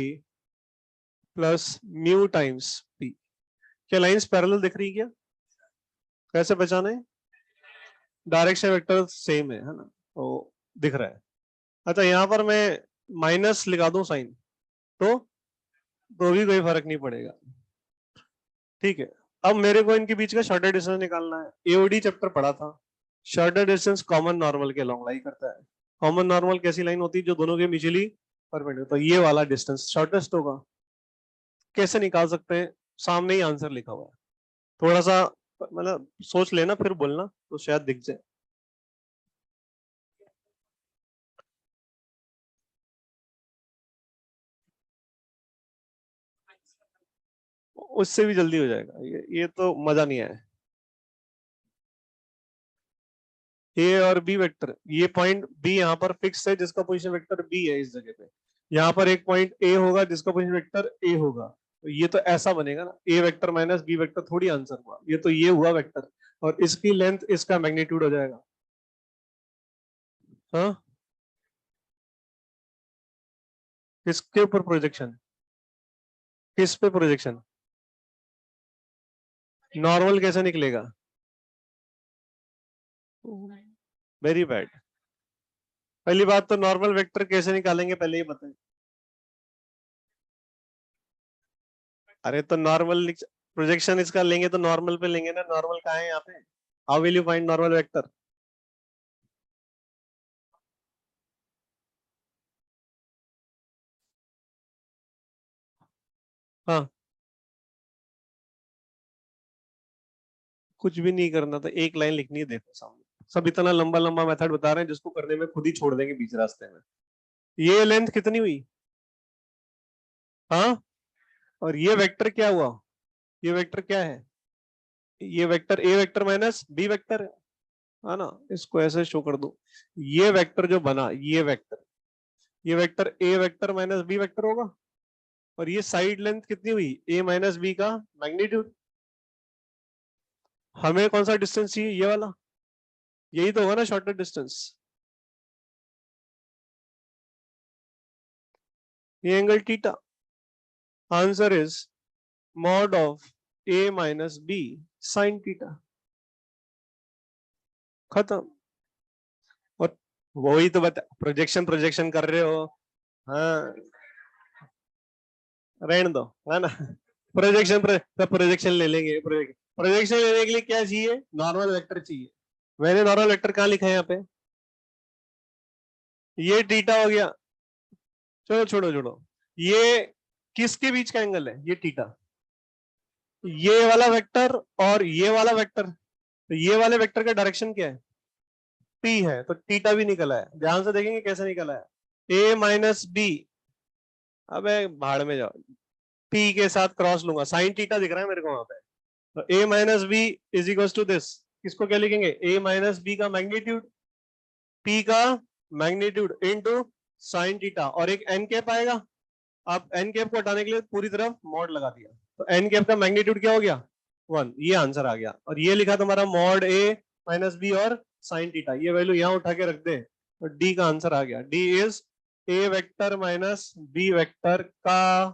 प्लस म्यू टाइम्स पी। क्या लाइंस पैरेलल दिख रही है क्या? कैसे पहचाने? डायरेक्शन वेक्टर सेम है ना, तो दिख रहा है। अच्छा, यहां पर मैं माइनस लिखा दूं साइन, तो भी कोई फर्क नहीं पड़ेगा। ठीक है, अब मेरे को इनके बीच का शॉर्टेस्ट डिस्टेंस निकालना है। एओडी चैप्टर पढ़ा था। शॉर्टेस्ट डिस्टेंस कॉमन नॉर्मल के लॉन्ग लाई करता है। कॉमन नॉर्मल कैसी लाइन होती है? जो दोनों के म्यूचुअली परपेंडिकुलर, तो ये वाला डिस्टेंस शॉर्टेस्ट होगा। कैसे निकाल सकते हैं? सामने ही आंसर लिखा हुआ है, थोड़ा सा मतलब सोच लेना फिर बोलना तो शायद दिख जाए। उससे भी जल्दी हो जाएगा, ये तो मजा नहीं आया। ए और बी वेक्टर, ये पॉइंट बी यहाँ पर फिक्स है जिसका पोजीशन वेक्टर बी है इस जगह पे। यहाँ पर एक पॉइंट ए होगा जिसका पोजीशन वेक्टर ए होगा, तो ये तो ऐसा बनेगा ना, ए वेक्टर माइनस बी वेक्टर थोड़ी आंसर हुआ, ये तो ये हुआ वेक्टर, और इसकी लेंथ इसका मैग्नीट्यूड हो जाएगा। हाँ, किसके ऊपर प्रोजेक्शन? किस पे प्रोजेक्शन? नॉर्मल कैसे निकलेगा? Very bad. पहली बात तो नॉर्मल वेक्टर कैसे निकालेंगे पहले ये बताएं। अरे तो नॉर्मल प्रोजेक्शन इसका लेंगे तो नॉर्मल पे लेंगे ना, नॉर्मल कहाँ है यहाँ पे? How will you find normal vector? हाँ, कुछ भी नहीं करना था, एक लाइन लिखनी है, देखो सामने सब इतना लंबा लंबा मेथड बता रहे हैं जिसको करने में खुद ही छोड़ देंगे बीच रास्ते में। ये लेंथ कितनी हुई? हाँ, और ये वेक्टर क्या हुआ? ये वेक्टर क्या है? ये vector A vector minus B vector है ना, इसको ऐसे शो कर दो। ये वेक्टर जो बना, ये vector A vector minus B vector होगा, और ये साइड लेंथ कितनी हुई? ए माइनस बी का मैग्नीट्यूड। हमें कौन सा डिस्टेंस चाहिए? ये वाला, यही तो होगा ना शॉर्टेस्ट डिस्टेंस। ये angle theta. Answer is mod of A minus B sine theta. खत्म। और वही तो बता, प्रोजेक्शन प्रोजेक्शन कर रहे हो। हाँ, रहने दो, है ना। प्रोजेक्शन प्रोजेक्शन ले लेंगे। प्रोजेक्शन लेने के लिए क्या चाहिए? नॉर्मल वेक्टर चाहिए। मैंने नॉर्मल वेक्टर कहाँ लिखा है यहाँ पे? ये थीटा हो गया। चलो छोड़ो छोड़ो, ये किसके बीच का एंगल है? ये थीटा। ये वाला वेक्टर और ये वाला वेक्टर, तो ये वाले वेक्टर का डायरेक्शन क्या है? पी है, तो थीटा भी निकला है। ध्यान से देखेंगे कैसे निकला है। ए माइनस बी, अबे भाड़ में जाओ, पी के साथ क्रॉस लूंगा, साइन थीटा दिख रहा है मेरे को वहां पे। तो A minus B is equal to this. किसको क्या लिखेंगे? ए माइनस बी का मैग्नीट्यूड, पी का मैग्नीट्यूड इनटू साइन थीटा, और एक एन कैप आएगा। आप एन कैप को हटाने के लिए पूरी तरफ मॉड लगा दिया, तो एन कैप का मैग्नीट्यूड क्या हो गया? 1। ये आंसर आ गया, और ये लिखा तुम्हारा मॉड ए माइनस बी और साइन थीटा, ये वैल्यू यहाँ उठा के रख दे, तो डी का आंसर आ गया। D is A vector minus B vector का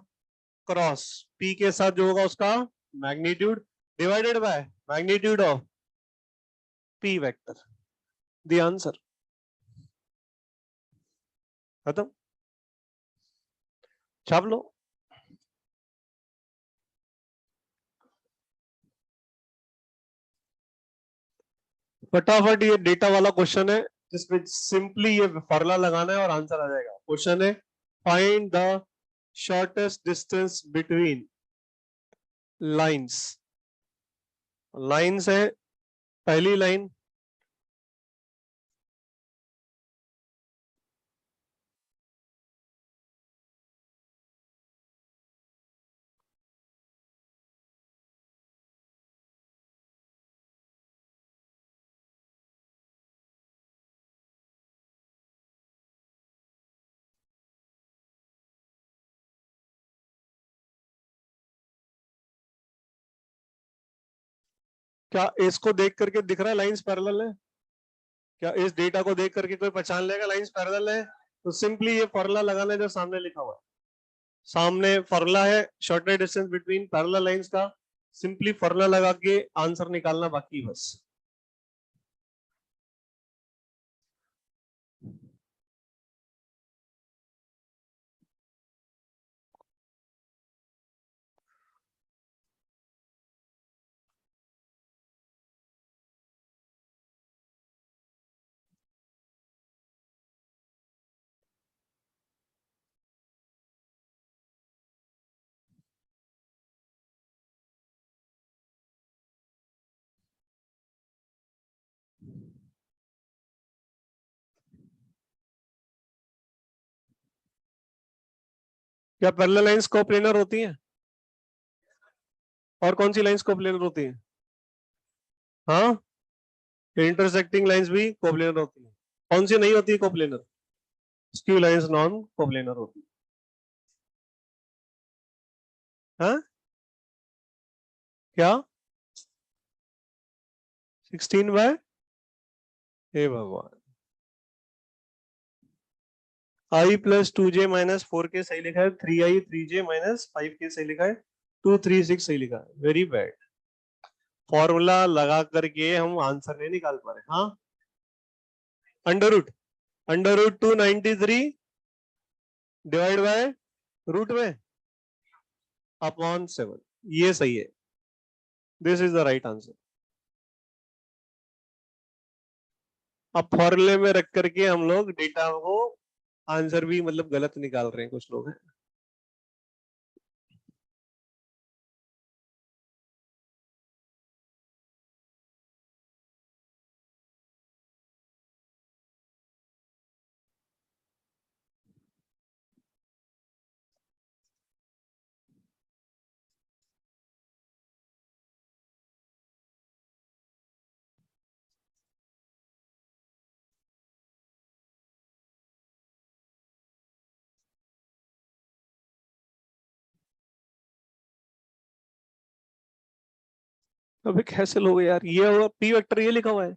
क्रॉस पी के साथ जो होगा उसका magnitude divided by magnitude of P vector. The answer. खत्म, छाप लो। फटाफट ये डेटा वाला क्वेश्चन है जिसमें सिंपली ये फॉर्मूला लगाना है और आंसर आ जाएगा। क्वेश्चन है find the shortest distance between lines. Lines है, पहली लाइन क्या इसको देख करके दिख रहा है लाइंस पैरेलल है? क्या इस डेटा को देख करके कोई पहचान लेगा लाइंस पैरेलल है? तो सिंपली ये फॉर्मूला लगाना है जो सामने लिखा हुआ है। सामने फॉर्मूला है shortest distance between parallel lines का, सिंपली फॉर्मूला लगा के आंसर निकालना बाकी बस। क्या पैरेलल लाइंस कोप्लेनर होती हैं? और कौन सी लाइंस कोप्लेनर होती हैं? हाँ, इंटरसेक्टिंग लाइंस भी कोप्लेनर होती है। कौन सी नहीं होती है coplanar? Skew lines non coplanar होती है। हाँ, क्या 16 बाय, हे भगवान, आई प्लस 2j-4k सही लिखा है, 3i 3j-5k सही लिखा है, 236 सही लिखा है। वेरी बैड, फॉर्मूला लगा करके हम आंसर नहीं निकाल पा रहे। हाँ, under root 293 divide by root में अपॉन 7, ये सही है। This is the right answer. अब फॉर्मूले में रख करके हम लोग डेटा को आंसर भी मतलब गलत निकाल रहे हैं कुछ लोग हैं। अबे कैसे लोग यार, ये होगा पी वेक्टर, ये लिखा हुआ है,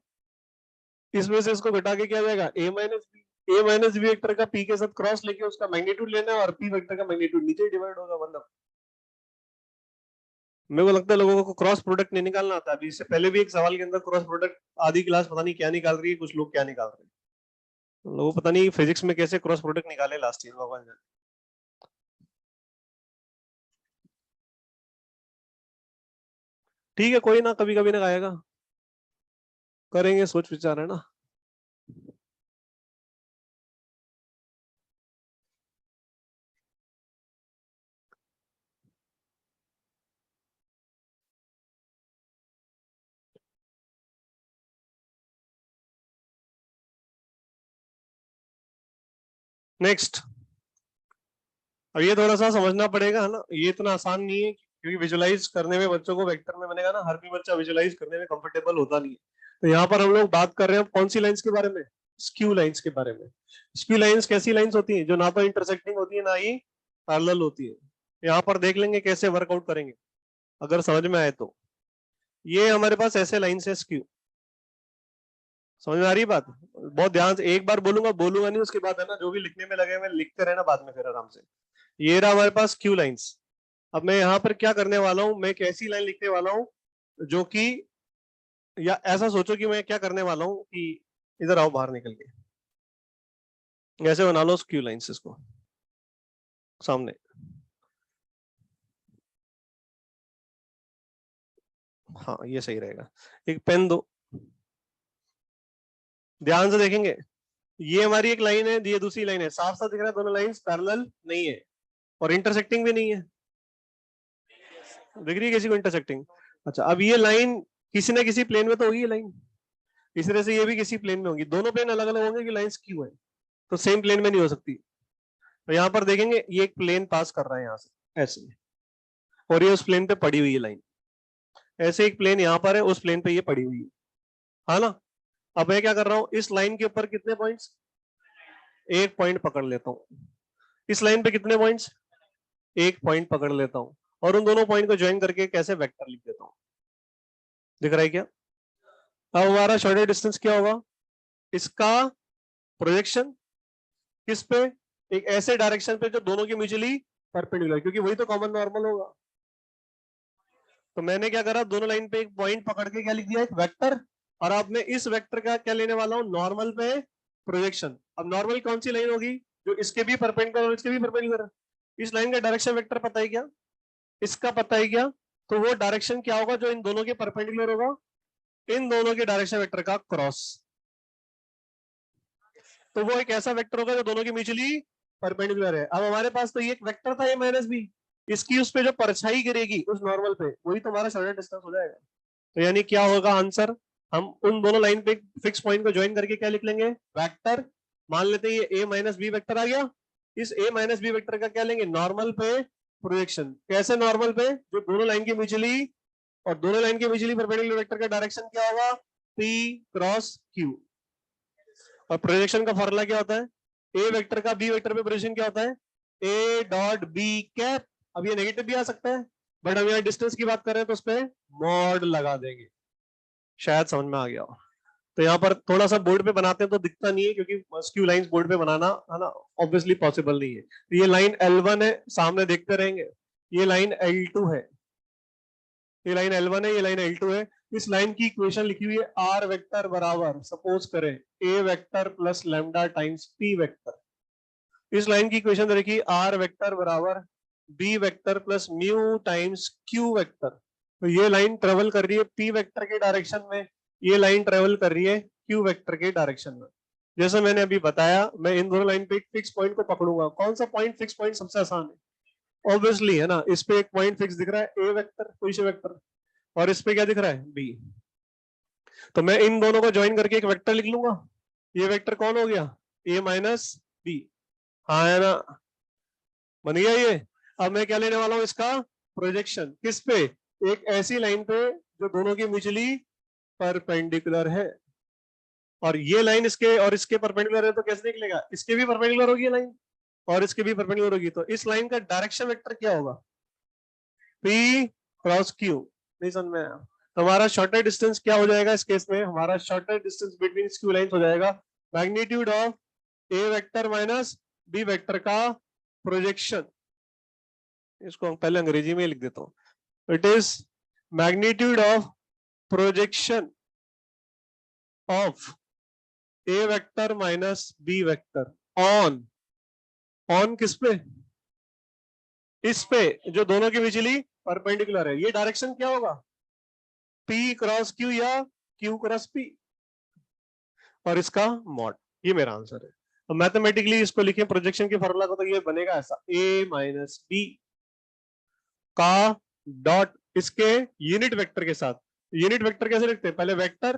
इसमें से इसको घटा के क्या आ जाएगा ए माइनस बी वेक्टर का पी के साथ क्रॉस लेके उसका मैग्नीट्यूड लेना है और पी वेक्टर का मैग्नीट्यूड नीचे डिवाइड होगा। मतलब मेरे को लगता है लोगों को क्रॉस प्रोडक्ट नहीं निकालना आता। अभी इससे पहले भी एक सवाल के अंदर क्रॉस प्रोडक्ट आधी क्लास पता नहीं क्या निकाल रही है, कुछ लोग क्या निकाल रहे हैं, लोगों को पता नहीं फिजिक्स में कैसे क्रॉस प्रोडक्ट निकाले लास्ट ईयर, भगवान जाने। ठीक है, कोई ना, कभी कभी ना आएगा, करेंगे सोच विचार, है ना। नेक्स्ट, अब ये थोड़ा सा समझना पड़ेगा, है ना, ये इतना आसान नहीं है क्योंकि विजुलाइज करने में बच्चों को वेक्टर में बनेगा ना, हर भी बच्चा विजुलाइज करने में कंफर्टेबल होता नहीं है। तो यहाँ पर हम लोग बात कर रहे हैं कौन सी लाइंस के बारे में? स्क्यू लाइंस के बारे में। स्क्यू लाइंस कैसी लाइंस होती हैं? जो ना तो इंटरसेक्टिंग होती है ना ही पैरेलल होती है। यहाँ पर देख लेंगे कैसे वर्कआउट करेंगे अगर समझ में आए तो। ये हमारे पास ऐसे लाइंस है स्क्यू, समझ में आ रही है बात? बहुत ध्यान से एक बार बोलूंगा, बोलूंगा नहीं उसके बाद, है ना, जो भी लिखने में लगे मैं लिखते रहना बाद में फिर आराम से। ये रहा हमारे पास क्यू लाइंस। अब मैं यहाँ पर क्या करने वाला हूं, मैं एक ऐसी लाइन लिखने वाला हूं जो कि, या ऐसा सोचो कि मैं क्या करने वाला हूं कि इधर आओ बाहर निकल के, ऐसे बना लो क्यू लाइंस इसको सामने। हाँ, ये सही रहेगा। एक पेन दो, ध्यान से देखेंगे, ये हमारी एक लाइन है, ये दूसरी लाइन है, साफ साफ दिख रहा है दोनों लाइंस पैरेलल नहीं है और इंटरसेक्टिंग भी नहीं है। दिख रही है किसी को इंटरसेक्टिंग? अच्छा, अब ये लाइन किसी ना किसी प्लेन में तो होगी, ये लाइन इस तरह से ये भी किसी प्लेन में होगी, दोनों प्लेन अलग अलग होंगे कि लाइंस क्यों है, तो सेम प्लेन में नहीं हो सकती। तो यहाँ पर देखेंगे ये एक प्लेन पास कर रहा है यहाँ से ऐसे, और ये उस प्लेन पे पड़ी हुई है लाइन, ऐसे एक प्लेन यहाँ पर है, उस प्लेन पे ये पड़ी हुई है ना। अब मैं क्या कर रहा हूँ, इस लाइन के ऊपर कितने पॉइंट्स, एक पॉइंट पकड़ लेता हूँ, इस लाइन पे कितने पॉइंट्स, एक पॉइंट पकड़ लेता हूँ, और उन दोनों पॉइंट को ज्वाइन करके कैसे वेक्टर लिख देता हूँ। दिख रहा है क्या? अब हमारा शॉर्टेस्ट डिस्टेंस क्या होगा, इसका प्रोजेक्शन किस पे, एक ऐसे डायरेक्शन पे जो दोनों की म्यूचुअली परपेंडिकुलर, क्योंकि वही तो कॉमन नॉर्मल होगा। तो मैंने क्या करा, दोनों लाइन पे एक पॉइंट पकड़ के क्या लिख दिया, एक वेक्टर, और अब मैं इस वेक्टर का क्या लेने वाला हूं, नॉर्मल पे प्रोजेक्शन। अब नॉर्मल कौन सी लाइन होगी, जो इसके भी परपेंडिकुलर और इसके भी परपेंडिकुलर। इस लाइन का डायरेक्शन वेक्टर पता है क्या, इसका पता है क्या, तो वो डायरेक्शन क्या होगा जो इन दोनों के परपेंडिकुलर होगा, इन दोनों के डायरेक्शन वेक्टर का क्रॉस। तो वो एक ऐसा वेक्टर होगा जो दोनों की म्यूचुअली परपेंडिकुलर है। अब हमारे पास तो ये एक वेक्टर था, ये माइनस बी, इसकी उस पे जो परछाई गिरेगी उस नॉर्मल पे, वही तो हमारा शॉर्टेस्ट डिस्टेंस हो जाएगा। तो यानी क्या होगा आंसर, हम उन दोनों लाइन पे फिक्स पॉइंट को ज्वाइन करके क्या लिख लेंगे, वेक्टर। मान लेते हैं ये a माइनस बी वेक्टर आ गया, इस a माइनस बी वेक्टर का क्या लेंगे, नॉर्मल पे प्रोजेक्शन। कैसे नॉर्मल पे, जो दोनों लाइन की म्यूचुअली और दोनों लाइन के म्यूचुअली परपेंडिकुलर वेक्टर का डायरेक्शन क्या होगा, p क्रॉस q। और प्रोजेक्शन का फॉर्मूला क्या होता है, ए वेक्टर का बी वेक्टर पे प्रोजेक्शन क्या होता है, ए डॉट बी कैप। अब ये नेगेटिव भी आ सकता है, बट हम यहाँ डिस्टेंस की बात कर रहे हैं तो उस पर मॉड लगा देंगे। शायद समझ में आ गया हो। तो यहाँ पर थोड़ा सा बोर्ड पे बनाते हैं तो दिखता नहीं है, क्योंकि स्क्यू लाइंस बोर्ड पे बनाना है ना ऑब्वियसली पॉसिबल नहीं है। तो ये लाइन L1 है, सामने देखते रहेंगे, ये लाइन L2 है, ये लाइन L1 है, ये लाइन L2 है। इस लाइन की इक्वेशन लिखी हुई है आर वेक्टर बराबर, सपोज करें A vector plus lambda times P vector. इस लाइन की इक्वेशन देखिए, आर वेक्टर बराबर B vector plus mu times Q vector. तो ये लाइन ट्रेवल कर रही है पी वेक्टर के डायरेक्शन में, ये लाइन ट्रेवल कर रही है क्यू वेक्टर के डायरेक्शन में। जैसे मैंने अभी बताया, मैं इन दोनों लाइन पे एक फिक्स पॉइंट को पकड़ूंगा। कौन सा पॉइंट, फिक्स पॉइंट सबसे आसान है ऑब्वियसली, है ना। इस पे एक पॉइंट फिक्स दिख रहा है ए वेक्टर, कोई से वेक्टर, और इस पे क्या दिख रहा है, बी। तो मैं इन दोनों को ज्वाइन करके एक वेक्टर लिख लूंगा। ये वेक्टर कौन हो गया, ए माइनस बी, हाँ है ना, बन गया ये। अब मैं क्या लेने वाला हूं, इसका प्रोजेक्शन किस पे, एक ऐसी लाइन पे जो दोनों की म्यूचुअली परपेंडिकुलर है। और ये लाइन इसके और इसके परपेंडिकुलर है, तो कैसे निकलेगा, इसके भी परपेंडिकुलर होगी लाइन और इसके भी परपेंडिकुलर होगी। तो इस लाइन का डायरेक्शन वेक्टर क्या होगा, पी क्रॉस क्यू। नहीं समझ में आया? तो हमारा शॉर्टर डिस्टेंस क्या हो जाएगा इस केस में, हमारा shorter distance between two lines हो जाएगा magnitude of A vector minus B vector का प्रोजेक्शन। इसको पहले अंग्रेजी में लिख देता हूं, it is magnitude of projection of A vector minus B vector on, on किस पे, इस पे जो दोनों के म्यूचुअली परपेंडिकुलर है। ये डायरेक्शन क्या होगा, पी क्रॉस क्यू या क्यू क्रॉस पी, और इसका मॉड। ये मेरा आंसर है। तो मैथमेटिकली इसको लिखें प्रोजेक्शन के फॉर्मूला को, तो ये बनेगा ऐसा, ए माइनस बी का डॉट इसके यूनिट वेक्टर के साथ। यूनिट वेक्टर कैसे लिखते हैं, पहले वेक्टर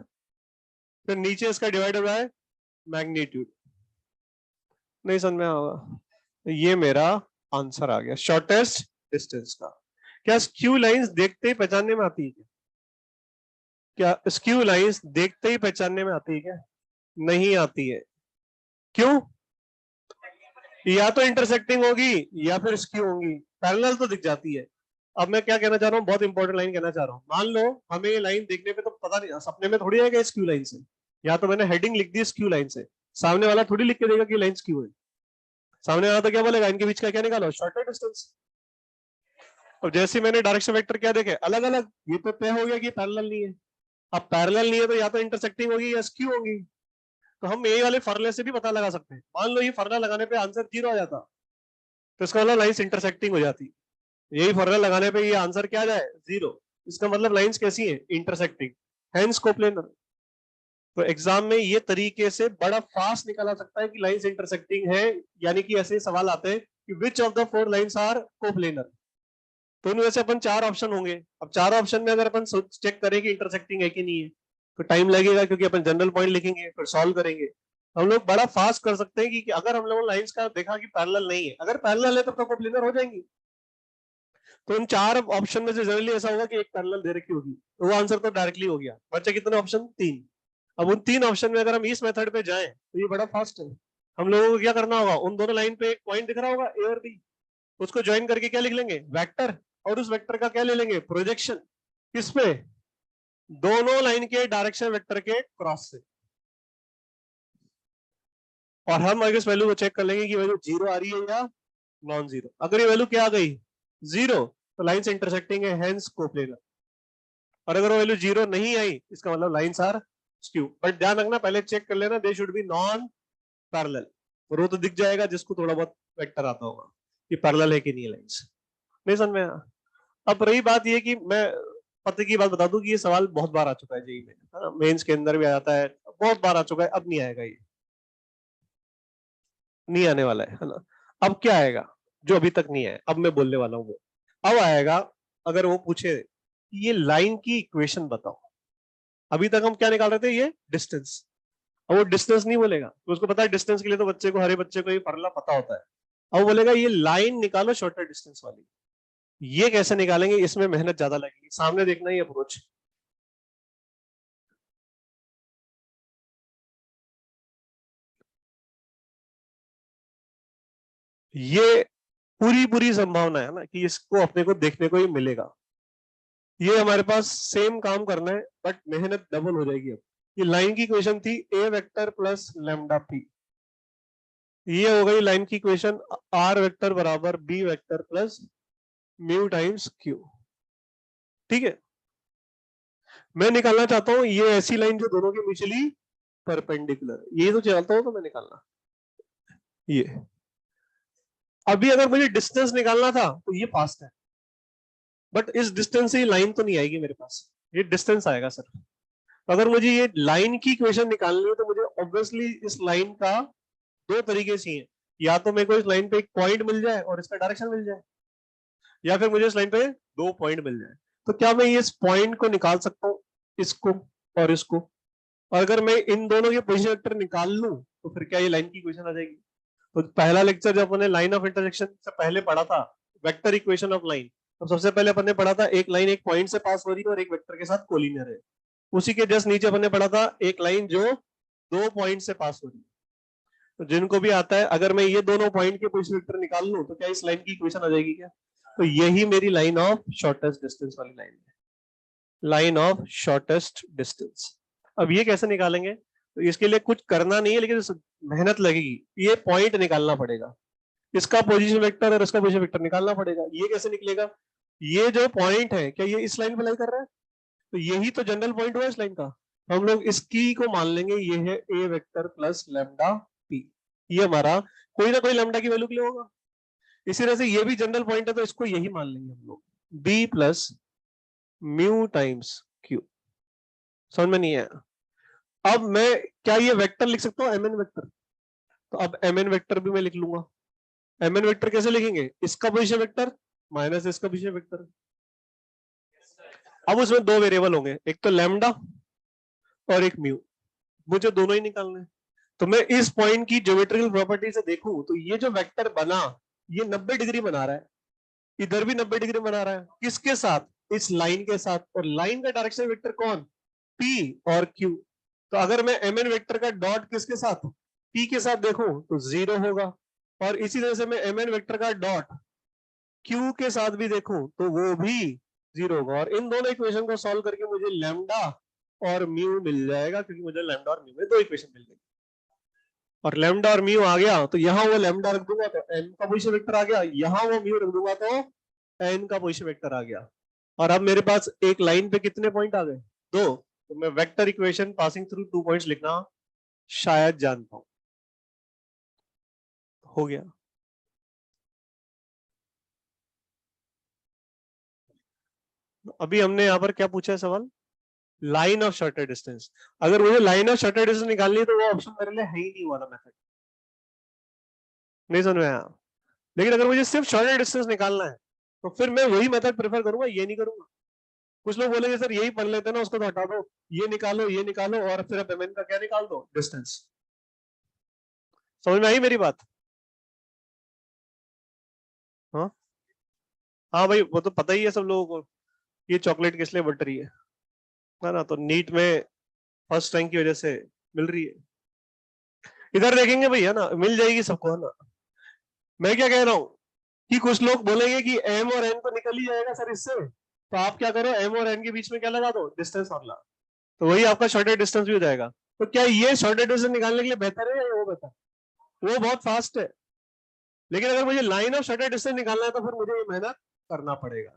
फिर नीचे इसका डिवाइड हो रहा है मैग्नीट्यूड। नहीं समझ में होगा? तो ये मेरा आंसर आ गया शॉर्टेस्ट डिस्टेंस का। क्या स्क्यू लाइंस देखते ही पहचानने में आती है क्या, स्क्यू लाइंस देखते ही पहचानने में आती है क्या, नहीं आती है। क्यों, या तो इंटरसेक्टिंग होगी या फिर स्क्यू होगी, पैरेलल तो दिख जाती है। अब मैं क्या कहना चाह रहा हूँ, बहुत इंपॉर्टेंट लाइन कहना चाह रहा हूँ। मान लो हमें ये लाइन देखने पे तो पता नहीं, सपने में थोड़ी आएगा स्क्यू लाइन से, या तो मैंने हेडिंग लिख दी स्क्यू लाइन से, सामने वाला थोड़ी लिख के देगा कि लाइन स्क्यू है। सामने वाला तो क्या बोलेगा, इनके बीच का क्या निकालो, शॉर्टेस्ट डिस्टेंस। अब जैसे मैंने डायरेक्शन वेक्टर क्या देखे अलग अलग, ये तो तय हो गया कि पैरेलल नहीं है। अब पैरेलल नहीं है तो या तो इंटरसेक्टिंग होगी या स्क्यू होगी। तो हम ये वाले फॉर्मूले से भी पता लगा सकते हैं। मान लो ये फॉर्मूला लगाने पे आंसर 0 आ जाता, तो इसका मतलब लाइंस इंटरसेक्टिंग हो जाती। यही फॉर्मूला लगाने पे ये आंसर क्या आ जाए, 0, इसका मतलब लाइंस कैसी है, इंटरसेक्टिंग, हेंस कोप्लेनर। तो एग्जाम में ये तरीके से बड़ा फास्ट निकाला सकता है कि लाइंस इंटरसेक्टिंग है, यानी कि ऐसे सवाल आते हैं कि which of the four lines are coplanar. तो इनमें से अपन चार ऑप्शन होंगे। अब चार ऑप्शन में अगर अपन चेक करें कि इंटरसेक्टिंग है कि नहीं है, तो टाइम लगेगा, क्योंकि अपन जनरल पॉइंट लिखेंगे फिर सॉल्व करेंगे। हम लोग बड़ा फास्ट कर सकते हैं कि अगर हम लोगों लाइंस का देखा कि पैरेलल नहीं है, अगर पैरेलल है तो कोप्लेनर हो जाएंगी। तो इन चार ऑप्शन में से जनरली ऐसा होगा कि एक पैरेलल दे रखी होगी, तो वो आंसर तो डायरेक्टली हो गया। बच्चे कितने ऑप्शन? तीन। अब उन तीन ऑप्शन में अगर हम इस मेथड पे जाएं तो ये बड़ा फास्ट है। हम लोगों को क्या करना होगा, उन दोनों लाइन पे एक पॉइंट दिख रहा होगा ए और बी, उसको ज्वाइन करके क्या लिख लेंगे? वेक्टर। और उस वेक्टर का क्या ले लेंगे? प्रोजेक्शन। किस पे? दोनों लाइन के डायरेक्शन वेक्टर के क्रॉस से। और हम अगर इस वैल्यू को चेक कर लेंगे कि वैल्यू जीरो आ रही है या नॉन जीरो। अगर ये वैल्यू क्या आ गई? जीरो, तो लाइन से इंटरसेक्टिंग है, हेंस कोप्लेनर। और अगर वो वैल्यू जीरो नहीं आई, इसका मतलब लाइंस आर स्क्यू। बट ध्यान रखना, पहले चेक कर लेना they should be non parallel. और वो तो दिख जाएगा जिसको थोड़ा बहुत वेक्टर आता होगा कि पैरेलल है कि नहीं लाइंस। नहीं समझ में आया? अब रही बात ये कि मैं पते की बात बता दूं कि ये सवाल बहुत बार आ चुका है जेई में, मेंस के अंदर भी आ जाता है, बहुत बार आ चुका है। अब नहीं आएगा, ये नहीं आने वाला है ना। अब क्या आएगा जो अभी तक नहीं आया, अब मैं बोलने वाला हूँ वो अब आएगा। अगर वो पूछे कि ये लाइन की इक्वेशन बताओ, अभी तक हम क्या निकाल रहे थे? ये डिस्टेंस। अब वो डिस्टेंस नहीं बोलेगा, तो उसको पता है डिस्टेंस के लिए तो बच्चे को, हर एक बच्चे को ये फॉर्मूला पता होता है। अब वो बोलेगा ये लाइन निकालो शॉर्टर डिस्टेंस वाली। ये कैसे निकालेंगे? इसमें मेहनत ज्यादा लगेगी, सामने देखना ही अप्रोच। ये पूरी पूरी संभावना है ना कि इसको अपने को देखने को ही मिलेगा। ये हमारे पास सेम काम करना है, बट मेहनत डबल हो जाएगी। अब ये लाइन की इक्वेशन थी A vector plus lambda P, ये हो गई लाइन की इक्वेशन आर वेक्टर बराबर B vector plus mu times Q. ठीक है, मैं निकालना चाहता हूं ये ऐसी लाइन जो दोनों के म्यूचुअली परपेंडिकुलर, ये तो चाहता हूं तो मैं निकालना ये। अभी अगर मुझे डिस्टेंस निकालना था तो ये फास्ट है, बट इस डिस्टेंस से लाइन तो नहीं आएगी मेरे पास, ये डिस्टेंस आएगा सर। अगर मुझे ये लाइन की इक्वेशन निकालनी है तो मुझे ऑब्वियसली इस लाइन का दो तरीके से है, या तो मेरे को इस लाइन पे एक पॉइंट मिल जाए और इसका डायरेक्शन मिल जाए, या फिर मुझे इस लाइन पे दो पॉइंट मिल जाए। तो क्या मैं ये इस पॉइंट को निकाल सकता हूँ, इसको और इसको? और अगर मैं इन दोनों के पोजीशन वेक्टर निकाल लूं तो फिर क्या ये लाइन की इक्वेशन आ जाएगी? तो पहला लेक्चर जब अपने लाइन ऑफ इंटरसेक्शन से पहले पढ़ा था, वेक्टर इक्वेशन ऑफ लाइन, तो सबसे पहले अपन ने पढ़ा था एक लाइन एक पॉइंट से पास हो रही है और एक वेक्टर के साथ कोलिनियर है। उसी के जस्ट नीचे अपन ने पढ़ा था एक लाइन जो दो पॉइंट से पास हो रही है। तो जिनको भी आता है, अगर मैं ये दोनों पॉइंट के पोजीशन वेक्टर निकाल लूं तो क्या इस लाइन की इक्वेशन आ जाएगी क्या? तो यही मेरी लाइन ऑफ शॉर्टेस्ट डिस्टेंस वाली लाइन है, लाइन ऑफ शॉर्टेस्ट डिस्टेंस। अब ये कैसे निकालेंगे? तो इसके लिए कुछ करना नहीं है, लेकिन मेहनत लगेगी। ये पॉइंट निकालना पड़ेगा, इसका पोजीशन वेक्टर और इसका पोजीशन वेक्टर निकालना पड़ेगा। ये कैसे निकलेगा? ये जो पॉइंट है क्या ये इस लाइन पे लाई कर रहा है? तो यही तो जनरल पॉइंट हुआ इस लाइन का। हम लोग इसकी को मान लेंगे ये है ए वेक्टर प्लस लैम्डा पी। ये हमारा कोई ना कोई लैम्डा की वैल्यू के लिए होगा। इसी तरह से ये भी जनरल पॉइंट है, तो इसको यही मान लेंगे हम लोग, B plus mu times Q. समझ में नहीं आया? अब मैं क्या ये वेक्टर लिख सकता हूँ एम एन वेक्टर? तो अब एम एन वेक्टर भी मैं लिख लूंगा। एम एन वेक्टर कैसे लिखेंगे? इसका पोजीशन वेक्टर माइनस इसका पोजीशन वेक्टर। अब उसमें दो वेरिएबल होंगे, एक तो लैम्डा और एक म्यू, मुझे दोनों ही निकालने हैं। तो मैं इस पॉइंट की ज्योमेट्रिकल प्रॉपर्टी से देखूं तो ये जो वेक्टर बना, ये 90 डिग्री बना रहा है, इधर भी 90 डिग्री बना रहा है। किसके साथ? इस लाइन के साथ। और लाइन का डायरेक्शन वेक्टर कौन? पी और क्यू। तो अगर मैं एम एन वेक्टर का डॉट किसके साथ? पी के साथ देखूं तो जीरो होगा। और इसी तरह से मैं एम एन वेक्टर का डॉट क्यू के साथ भी देखूं तो वो भी जीरो होगा। और इन दोनों इक्वेशन को सॉल्व करके मुझे लैम्डा और म्यू मिल जाएगा, क्योंकि मुझे लैम्डा और म्यू में दो इक्वेशन मिल गई। और लैम्डा और म्यू आ गया तो यहाँ वो लैम्डा रख दूंगा तो एन का पोजीशन वेक्टर आ गया, यहाँ वो म्यू रख दूंगा तो एन का पोजीशन वेक्टर आ गया। और अब मेरे पास एक लाइन पे कितने पॉइंट आ गए? दो। तो मैं vector equation passing through two points लिखना शायद जानता हूं। हो गया। अभी हमने यहाँ पर क्या पूछा है सवाल? Line of shortest distance. अगर मुझे लाइन ऑफ शॉर्टेस्ट डिस्टेंस निकालनी है तो वो ऑप्शन मेरे लिए है ही नहीं वाला मेथड। नहीं समझ में आया? लेकिन अगर मुझे सिर्फ शॉर्टेस्ट डिस्टेंस निकालना है तो फिर मैं वही मेथड प्रेफर करूंगा, ये नहीं करूंगा। कुछ लोग बोलेंगे सर यही पढ़ लेते ना, उसको तो हटा दो, ये निकालो और फिर अब एमएन का क्या निकाल दो, डिस्टेंस। समझ में आई मेरी बात? हाँ हाँ भाई, वो तो पता ही है सब लोगों को ये चॉकलेट किस लिए बट रही है ना? तो नीट में फर्स्ट रैंक की वजह से मिल रही है। इधर देखेंगे भैया ना, मिल जाएगी सबको, है ना? मैं क्या कह रहा हूँ कि कुछ लोग बोलेंगे कि एम और एन तो निकल ही जाएगा सर इससे, तो आप क्या करो, एम और एन के बीच में क्या लगा दो, डिस्टेंस फॉर्मूला, तो वही आपका शॉर्टेस्ट डिस्टेंस भी हो जाएगा। तो क्या ये शॉर्टेस्ट डिस्टेंस निकालने के लिए बेहतर है या वो बेहतर? वो बहुत फास्ट है, लेकिन अगर मुझे लाइन ऑफ शॉर्टेस्ट डिस्टेंस निकालना है तो फिर मुझे ये मेहनत करना पड़ेगा।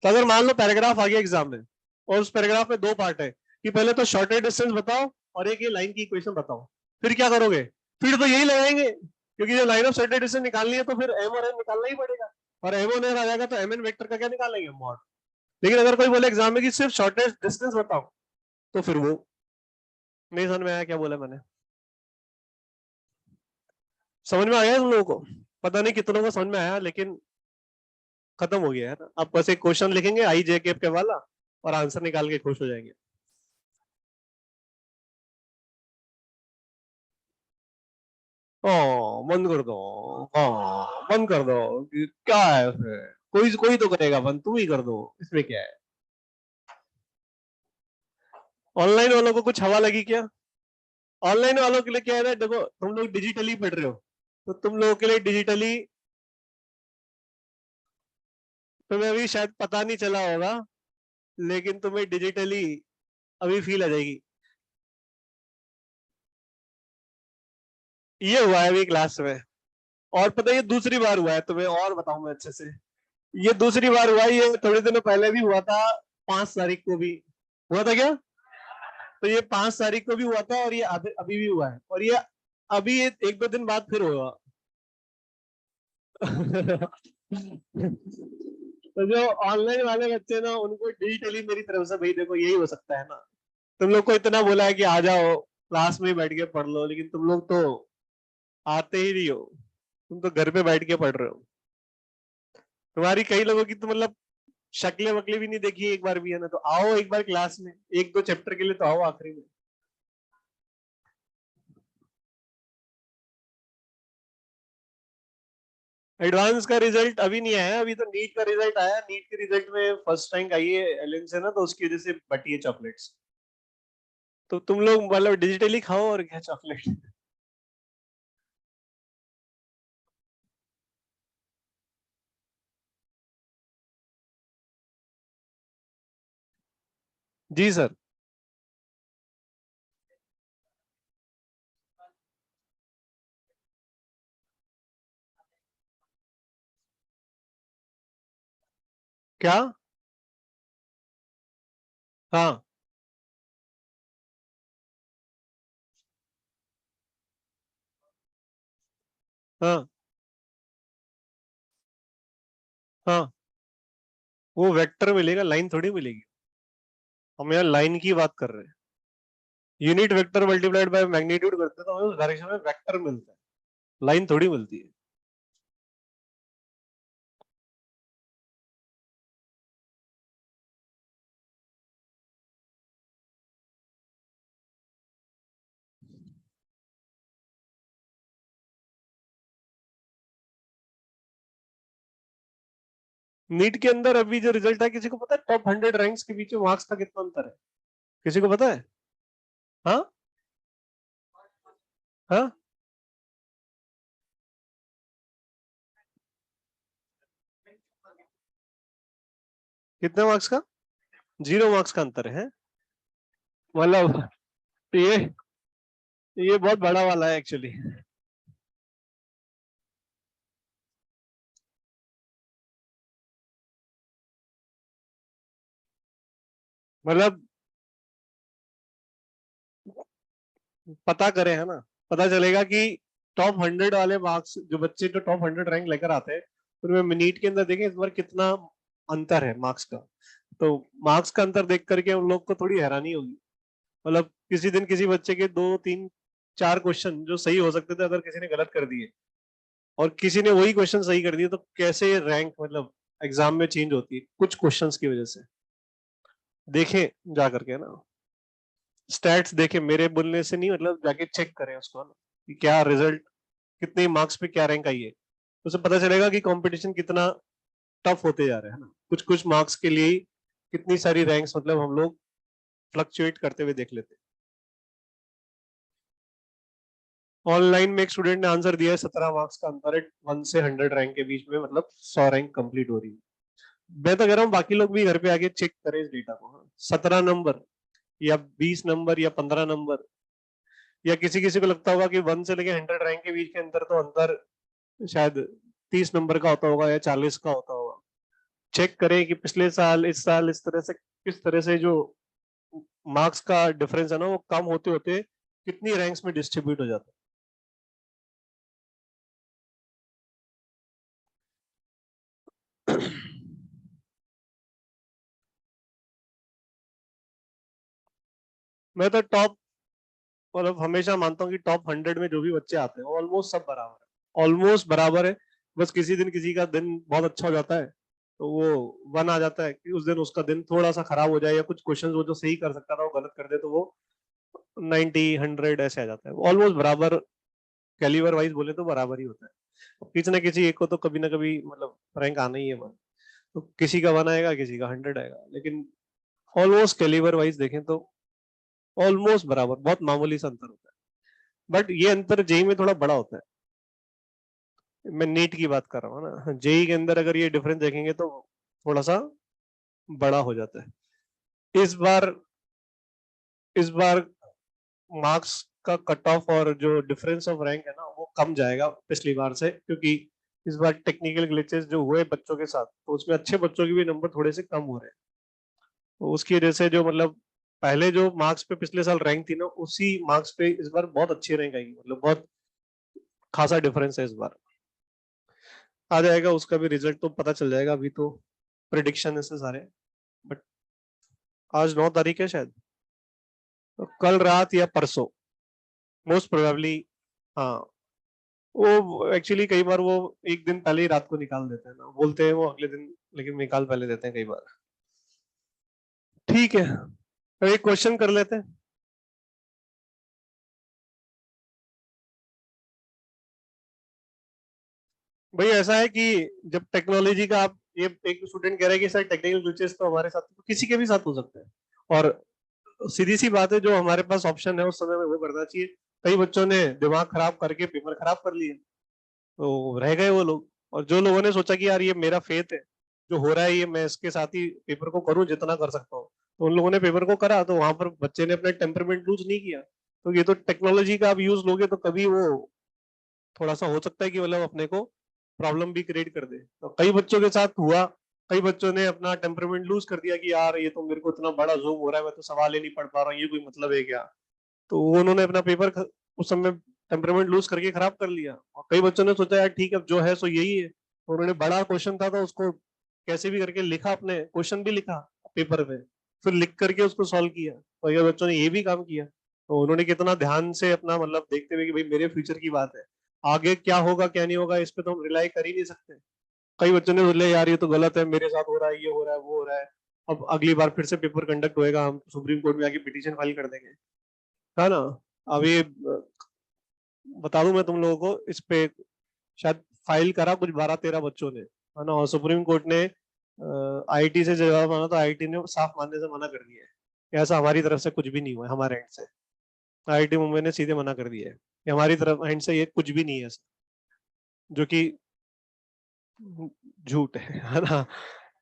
तो अगर मान लो पैराग्राफ आ गया एग्जाम में और उस पैराग्राफ में दो पार्ट है कि पहले तो शॉर्टेस्ट डिस्टेंस बताओ और एक ये लाइन की इक्वेशन बताओ, फिर क्या करोगे? फिर तो यही लगाएंगे, क्योंकि जब लाइन ऑफ शॉर्टेस्ट डिस्टेंस निकालनी है तो फिर एम और एन निकालना ही पड़ेगा, और एम और एन आ जाएगा तो एम एन वेक्टर का क्या निकालेंगे, मॉड। लेकिन अगर कोई बोले एग्जाम में कि सिर्फ शॉर्टेस्ट डिस्टेंस बताओ, तो फिर वो नहीं समझ में आया क्या बोला मैंने? समझ में आया तुम लोगों को? पता नहीं कितनों को समझ में आया, लेकिन खत्म हो गया है ना। आप बस एक क्वेश्चन लिखेंगे आई जे कैप के वाला और आंसर निकाल के खुश हो जाएंगे। ओ, बंद कर दो। हाँ बंद कर दो, क्या है उसमें? कोई कोई तो करेगा बंद, तुम ही कर दो, इसमें क्या है? ऑनलाइन वालों को कुछ हवा लगी क्या? ऑनलाइन वालों के लिए क्या है ना, देखो तुम लोग डिजिटली पढ़ रहे हो, तो तुम लोगों के लिए डिजिटली तुम्हें अभी शायद पता नहीं चला होगा, लेकिन तुम्हें डिजिटली अभी फील आ जाएगी। ये हुआ है अभी क्लास में, और पता है ये दूसरी बार हुआ है, तुम्हें और बताऊं मैं अच्छे से। ये दूसरी बार हुआ है, ये थोड़े दिनों पहले भी हुआ था, 5 तारीख को भी हुआ था क्या? तो ये 5 तारीख को भी हुआ था, और ये अभी भी हुआ है, और ये अभी एक दो दिन बाद फिर होगा। तो जो ऑनलाइन वाले बच्चे ना, उनको डिजिटली मेरी तरफ से भाई देखो यही हो सकता है ना। तुम लोग को इतना बोला है कि आ जाओ क्लास में बैठ के पढ़ लो, लेकिन तुम लोग तो आते ही नहीं हो, तुम तो घर पे बैठ के पढ़ रहे हो। तुम्हारी कई लोगों की तो मतलब शक्लें वकले भी नहीं देखी एक बार भी, है ना? तो आओ एक बार क्लास में, एक दो चैप्टर के लिए तो आओ आखिरी में। एडवांस का रिजल्ट अभी नहीं आया, अभी तो नीट का रिजल्ट आया। नीट के रिजल्ट में फर्स्ट रैंक आई है एलियन से ना, तो उसकी वजह से बटी है चॉकलेट्स। तो तुम लोग मतलब डिजिटली खाओ और क्या चॉकलेट। जी सर। क्या? हाँ हाँ हाँ, वो वेक्टर मिलेगा, लाइन थोड़ी मिलेगी। हम यहाँ लाइन की बात कर रहे हैं। Unit vector multiplied by magnitude करते हैं तो हमें उस डायरेक्शन में वेक्टर मिलता है, लाइन थोड़ी मिलती है। नीट के अंदर अभी जो रिजल्ट है, किसी को पता है टॉप 100 रैंक्स के बीच में मार्क्स का कितना अंतर है? किसी को पता है? हाँ हाँ, कितने मार्क्स का? 0 मार्क्स का अंतर है? मतलब ये ये बहुत बड़ा वाला है एक्चुअली। मतलब पता करें, है ना? पता चलेगा कि टॉप 100 वाले मार्क्स, जो बच्चे जो टॉप 100 रैंक लेकर आते हैं, उनमें नीट के अंदर देखें इस बार कितना अंतर है मार्क्स का। तो मार्क्स का अंतर देख करके उन लोग को थोड़ी हैरानी होगी। मतलब किसी दिन किसी बच्चे के 2 3 4 क्वेश्चन जो सही हो सकते थे अगर किसी ने गलत कर दिए और किसी ने वही क्वेश्चन सही कर दिए, तो कैसे रैंक मतलब एग्जाम में चेंज होती है कुछ क्वेश्चंस की वजह से। देखें जा करके ना, स्टैट्स देखें, मेरे बोलने से नहीं, मतलब जाके चेक करें उसको ना कि क्या रिजल्ट, कितने मार्क्स पे क्या रैंक आई है, तो उससे पता चलेगा कि कंपटीशन कितना टफ होते जा रहे हैं ना। कुछ कुछ मार्क्स के लिए ही कितनी सारी रैंक्स मतलब हम लोग फ्लक्चुएट करते हुए देख लेते हैं। ऑनलाइन में एक स्टूडेंट ने आंसर दिया है 17 मार्क्स का अंतर है 1 से 100 रैंक के बीच में, मतलब 100 रैंक कंप्लीट हो रही है। मैं तो कह रहा हूँ बाकी लोग भी घर पे आके चेक करें इस डेटा को। 17 नंबर या 20 नंबर या 15 नंबर, या किसी किसी को लगता होगा कि 1 से लेके 100 रैंक के बीच के अंतर तो अंतर शायद 30 नंबर का होता होगा या 40 का होता होगा। चेक करें कि पिछले साल इस साल इस तरह से किस तरह से जो मार्क्स का डिफरेंस है ना वो कम होते होते कितनी रैंक्स में डिस्ट्रीब्यूट हो जाता है। मैं तो टॉप, मतलब हमेशा मानता हूँ कि टॉप 100 में जो भी बच्चे आते हैं ऑलमोस्ट सब बराबर है, ऑलमोस्ट बराबर है। बस किसी दिन किसी का दिन बहुत अच्छा हो जाता है तो वो 1 आ जाता है कि उस दिन उसका दिन थोड़ा सा खराब हो जाए, या कुछ क्वेश्चन वो जो सही कर सकता था वो गलत कर दे, तो वो 90 100 ऐसे आ जाता है, ऑलमोस्ट बराबर। कैलिबर वाइज बोले तो बराबर ही होता है। किसी ना किसी एक को तो कभी ना कभी मतलब रैंक आना ही है मन, तो किसी का 1 आएगा किसी का 100 आएगा, लेकिन ऑलमोस्ट कैलिबर वाइज देखें तो ऑलमोस्ट बराबर, बहुत मामूली सा अंतर होता है। बट ये अंतर जेई में थोड़ा बड़ा होता है। मैं नीट की बात कर रहा हूँ ना, जेई के अंदर अगर ये डिफरेंस देखेंगे तो थोड़ा सा बड़ा हो जाता है। इस बार मार्क्स का कट ऑफ और जो डिफरेंस ऑफ रैंक है ना वो कम जाएगा पिछली बार से, क्योंकि इस बार टेक्निकल ग्लिचेस जो हुए बच्चों के साथ, तो उसमें अच्छे बच्चों के भी नंबर थोड़े से कम हो रहे हैं। तो उसकी वजह से जो मतलब पहले जो मार्क्स पे पिछले साल रैंक थी ना, उसी मार्क्स पे इस बार बहुत अच्छी रैंक आएगी, मतलब बहुत खासा डिफरेंस है इस बार। आ जाएगा उसका भी रिजल्ट तो पता चल जाएगा, अभी तो प्रिडिक्शन है से सारे। बट आज 9 तारीख है शायद, तो कल रात या परसों मोस्ट प्रोबेबली। हाँ, वो एक्चुअली कई बार वो एक दिन पहले ही रात को निकाल देते हैं ना, बोलते हैं वो अगले दिन, लेकिन निकाल पहले देते हैं कई बार। ठीक है, तो एक क्वेश्चन कर लेते हैं। भाई ऐसा है कि जब टेक्नोलॉजी का आप, ये एक स्टूडेंट कह रहा है कि सर टेक्निकल ग्लिचेस तो हमारे साथ तो किसी के भी साथ हो सकते हैं, और सीधी सी बात है जो हमारे पास ऑप्शन है उस समय में वो करना चाहिए। कई बच्चों ने दिमाग खराब करके पेपर खराब कर लिए, तो रह गए वो लोग। और जो लोगों ने सोचा कि यार ये मेरा फेथ है, जो हो रहा है ये मैं इसके साथ ही पेपर को करूं जितना कर सकता हूँ, तो उन लोगों ने पेपर को करा, तो वहां पर बच्चे ने अपना टेम्परमेंट लूज नहीं किया। तो ये तो टेक्नोलॉजी का आप यूज लोगे तो कभी वो थोड़ा सा हो सकता है कि मतलब अपने को प्रॉब्लम भी क्रिएट कर दे, तो कई बच्चों के साथ हुआ। कई बच्चों ने अपना टेम्परमेंट लूज कर दिया कि यार ये तो मेरे को इतना बड़ा जूम हो रहा है, मैं तो सवाल ही नहीं पढ़ पा रहा हूँ, ये कोई मतलब है क्या। तो वो उन्होंने अपना पेपर उस समय टेम्परमेंट लूज करके खराब कर लिया। और कई बच्चों ने सोचा यार ठीक है अब जो है सो यही है, तो उन्होंने बड़ा क्वेश्चन था तो उसको कैसे भी करके लिखा, अपने क्वेश्चन भी लिखा पेपर पे, फिर लिख करके उसको सॉल्व किया। और ये बच्चों ने ये भी काम किया, तो उन्होंने कितना ध्यान से अपना मतलब देखते हुए कि भाई मेरे फ्यूचर की बात है, आगे क्या होगा क्या नहीं होगा इस पे तो हम रिलाई कर ही नहीं सकते। कई बच्चों ने बोले यार ये तो गलत है, मेरे साथ हो रहा है, ये हो रहा है वो हो रहा है, अब अगली बार फिर से पेपर कंडक्ट होएगा, हम सुप्रीम कोर्ट में आके पिटीशन फाइल कर देंगे, है ना। अभी बता दूं मैं तुम लोगों को इस पे, शायद फाइल करा कुछ 12 13 बच्चों ने, है ना, और सुप्रीम कोर्ट ने आईटी से जवाब मांगा तो आईटी ने साफ मानने से मना कर दिया है कि ऐसा हमारी तरफ से कुछ भी नहीं हुआ है, हमारे एंड से। आईआईटी मुंबई ने सीधे मना कर दिया है कि हमारी तरफ एंड से ये कुछ भी नहीं है ऐसा, जो कि झूठ है ना।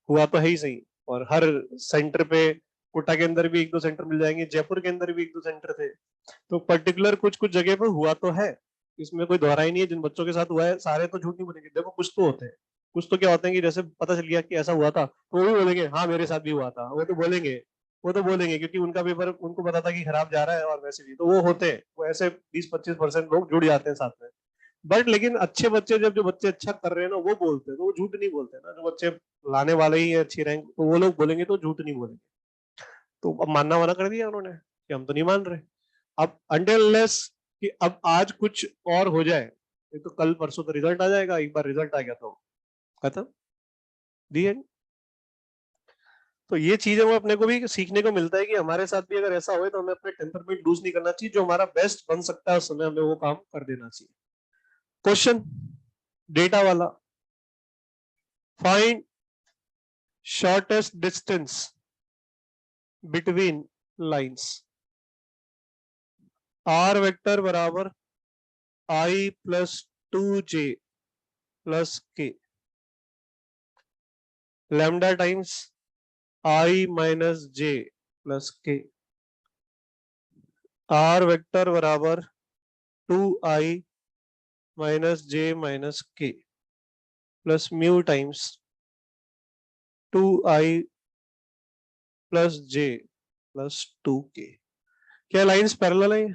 हुआ तो है ही सही। और हर सेंटर पे, कोटा के अंदर भी 1 2 सेंटर मिल जाएंगे, जयपुर के अंदर भी 1 2 सेंटर थे, तो पर्टिकुलर कुछ कुछ जगह पर हुआ तो है। इसमें कोई दोहराई नहीं है, जिन बच्चों के साथ हुआ है सारे तो झूठ नहीं बोलेंगे, देखो कुछ तो होते हैं। कुछ तो क्या होते हैं कि जैसे पता चल गया कि ऐसा हुआ था तो वो भी बोलेंगे हाँ मेरे साथ भी हुआ था, वो तो बोलेंगे क्योंकि उनका पेपर उनको पता था कि खराब जा रहा है, और वैसे भी तो वो होते हैं, वो ऐसे 20 25% लोग जुड़ जाते हैं साथ में। बट लेकिन अच्छे बच्चे, जब जो बच्चे अच्छा कर रहे हैं ना वो बोलते हैं, तो वो झूठ नहीं बोलते ना। जो बच्चे लाने वाले ही है अच्छी रैंक, तो वो लोग बोलेंगे तो झूठ नहीं बोलेंगे। तो अब मानना वाला कर दिया उन्होंने कि हम तो नहीं मान रहे। अब अनटिल लेस कि अब आज कुछ और हो जाए, ये तो कल परसों तो रिजल्ट आ जाएगा, एक बार रिजल्ट आ गया तो खत्म, दी एंड। तो ये चीजें वो अपने को भी सीखने को मिलता है कि हमारे साथ भी अगर ऐसा हो तो हमें अपने टेम्परमेंट लूज नहीं करना चाहिए। जो हमारा बेस्ट बन सकता है उस समय हमें वो काम कर देना चाहिए। क्वेश्चन डेटा वाला, find shortest distance between lines. R vector बराबर i plus 2j plus k, lambda times i minus j plus k. R vector बराबर 2i minus j minus k plus mu times 2i plus j plus 2k। क्या lines parallel है?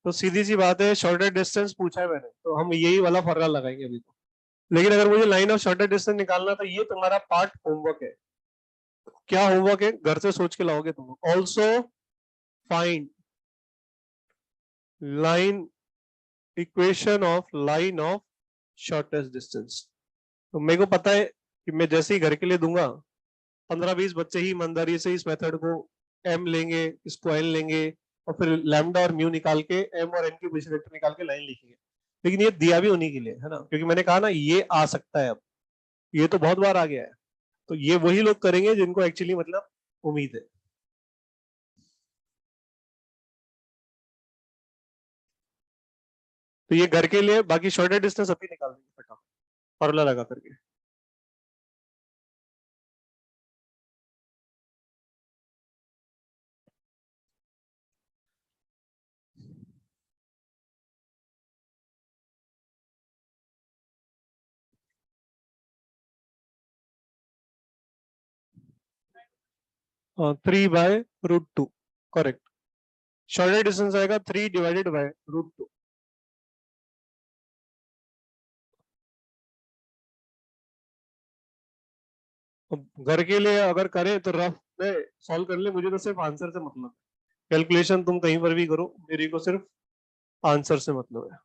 तो सीधी सी बात है, shortest distance पूछा है मैंने तो हम यही वाला फॉर्मूला लगाएंगे अभी तो। लेकिन अगर मुझे लाइन ऑफ शॉर्टेस्ट डिस्टेंस निकालना तो ये तुम्हारा पार्ट होमवर्क है। क्या होमवर्क है? घर से सोच के लाओगे तुम। Also find line equation of line of shortest distance. तो मेरे को पता है कि मैं जैसे ही घर के लिए दूंगा 15-20 बच्चे ही ईमानदारी से इस मेथड को एम लेंगे, इसको एन लेंगे, और फिर लैम्डा और म्यू निकाल के एम और एन की पोजीशन वेक्टर निकाल के लाइन लिखेंगे। लेकिन ये दिया भी उन्हीं के लिए है ना, क्योंकि मैंने कहा ना ये आ सकता है। अब ये तो बहुत बार आ गया है, तो ये वही लोग करेंगे जिनको एक्चुअली मतलब उम्मीद है। तो ये घर के लिए, बाकी शॉर्टेस्ट डिस्टेंस अभी निकाल देंगे फटाफट फॉर्मूला लगा करके। 3/√2 करेक्ट। शॉर्टेस्ट डिस्टेंस आएगा 3/√2। घर के लिए अगर करें तो रफ में सॉल्व कर ले, मुझे तो सिर्फ आंसर से मतलब। कैलकुलेशन तुम कहीं पर भी करो, मेरे को सिर्फ आंसर से मतलब है।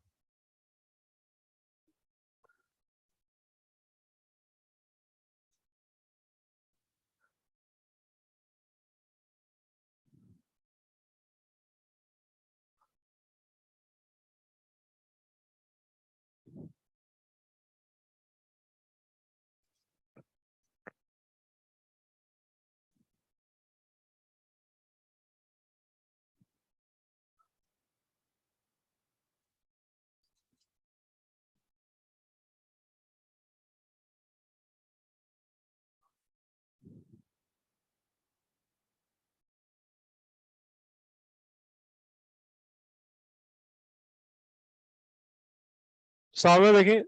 सामने देखिए,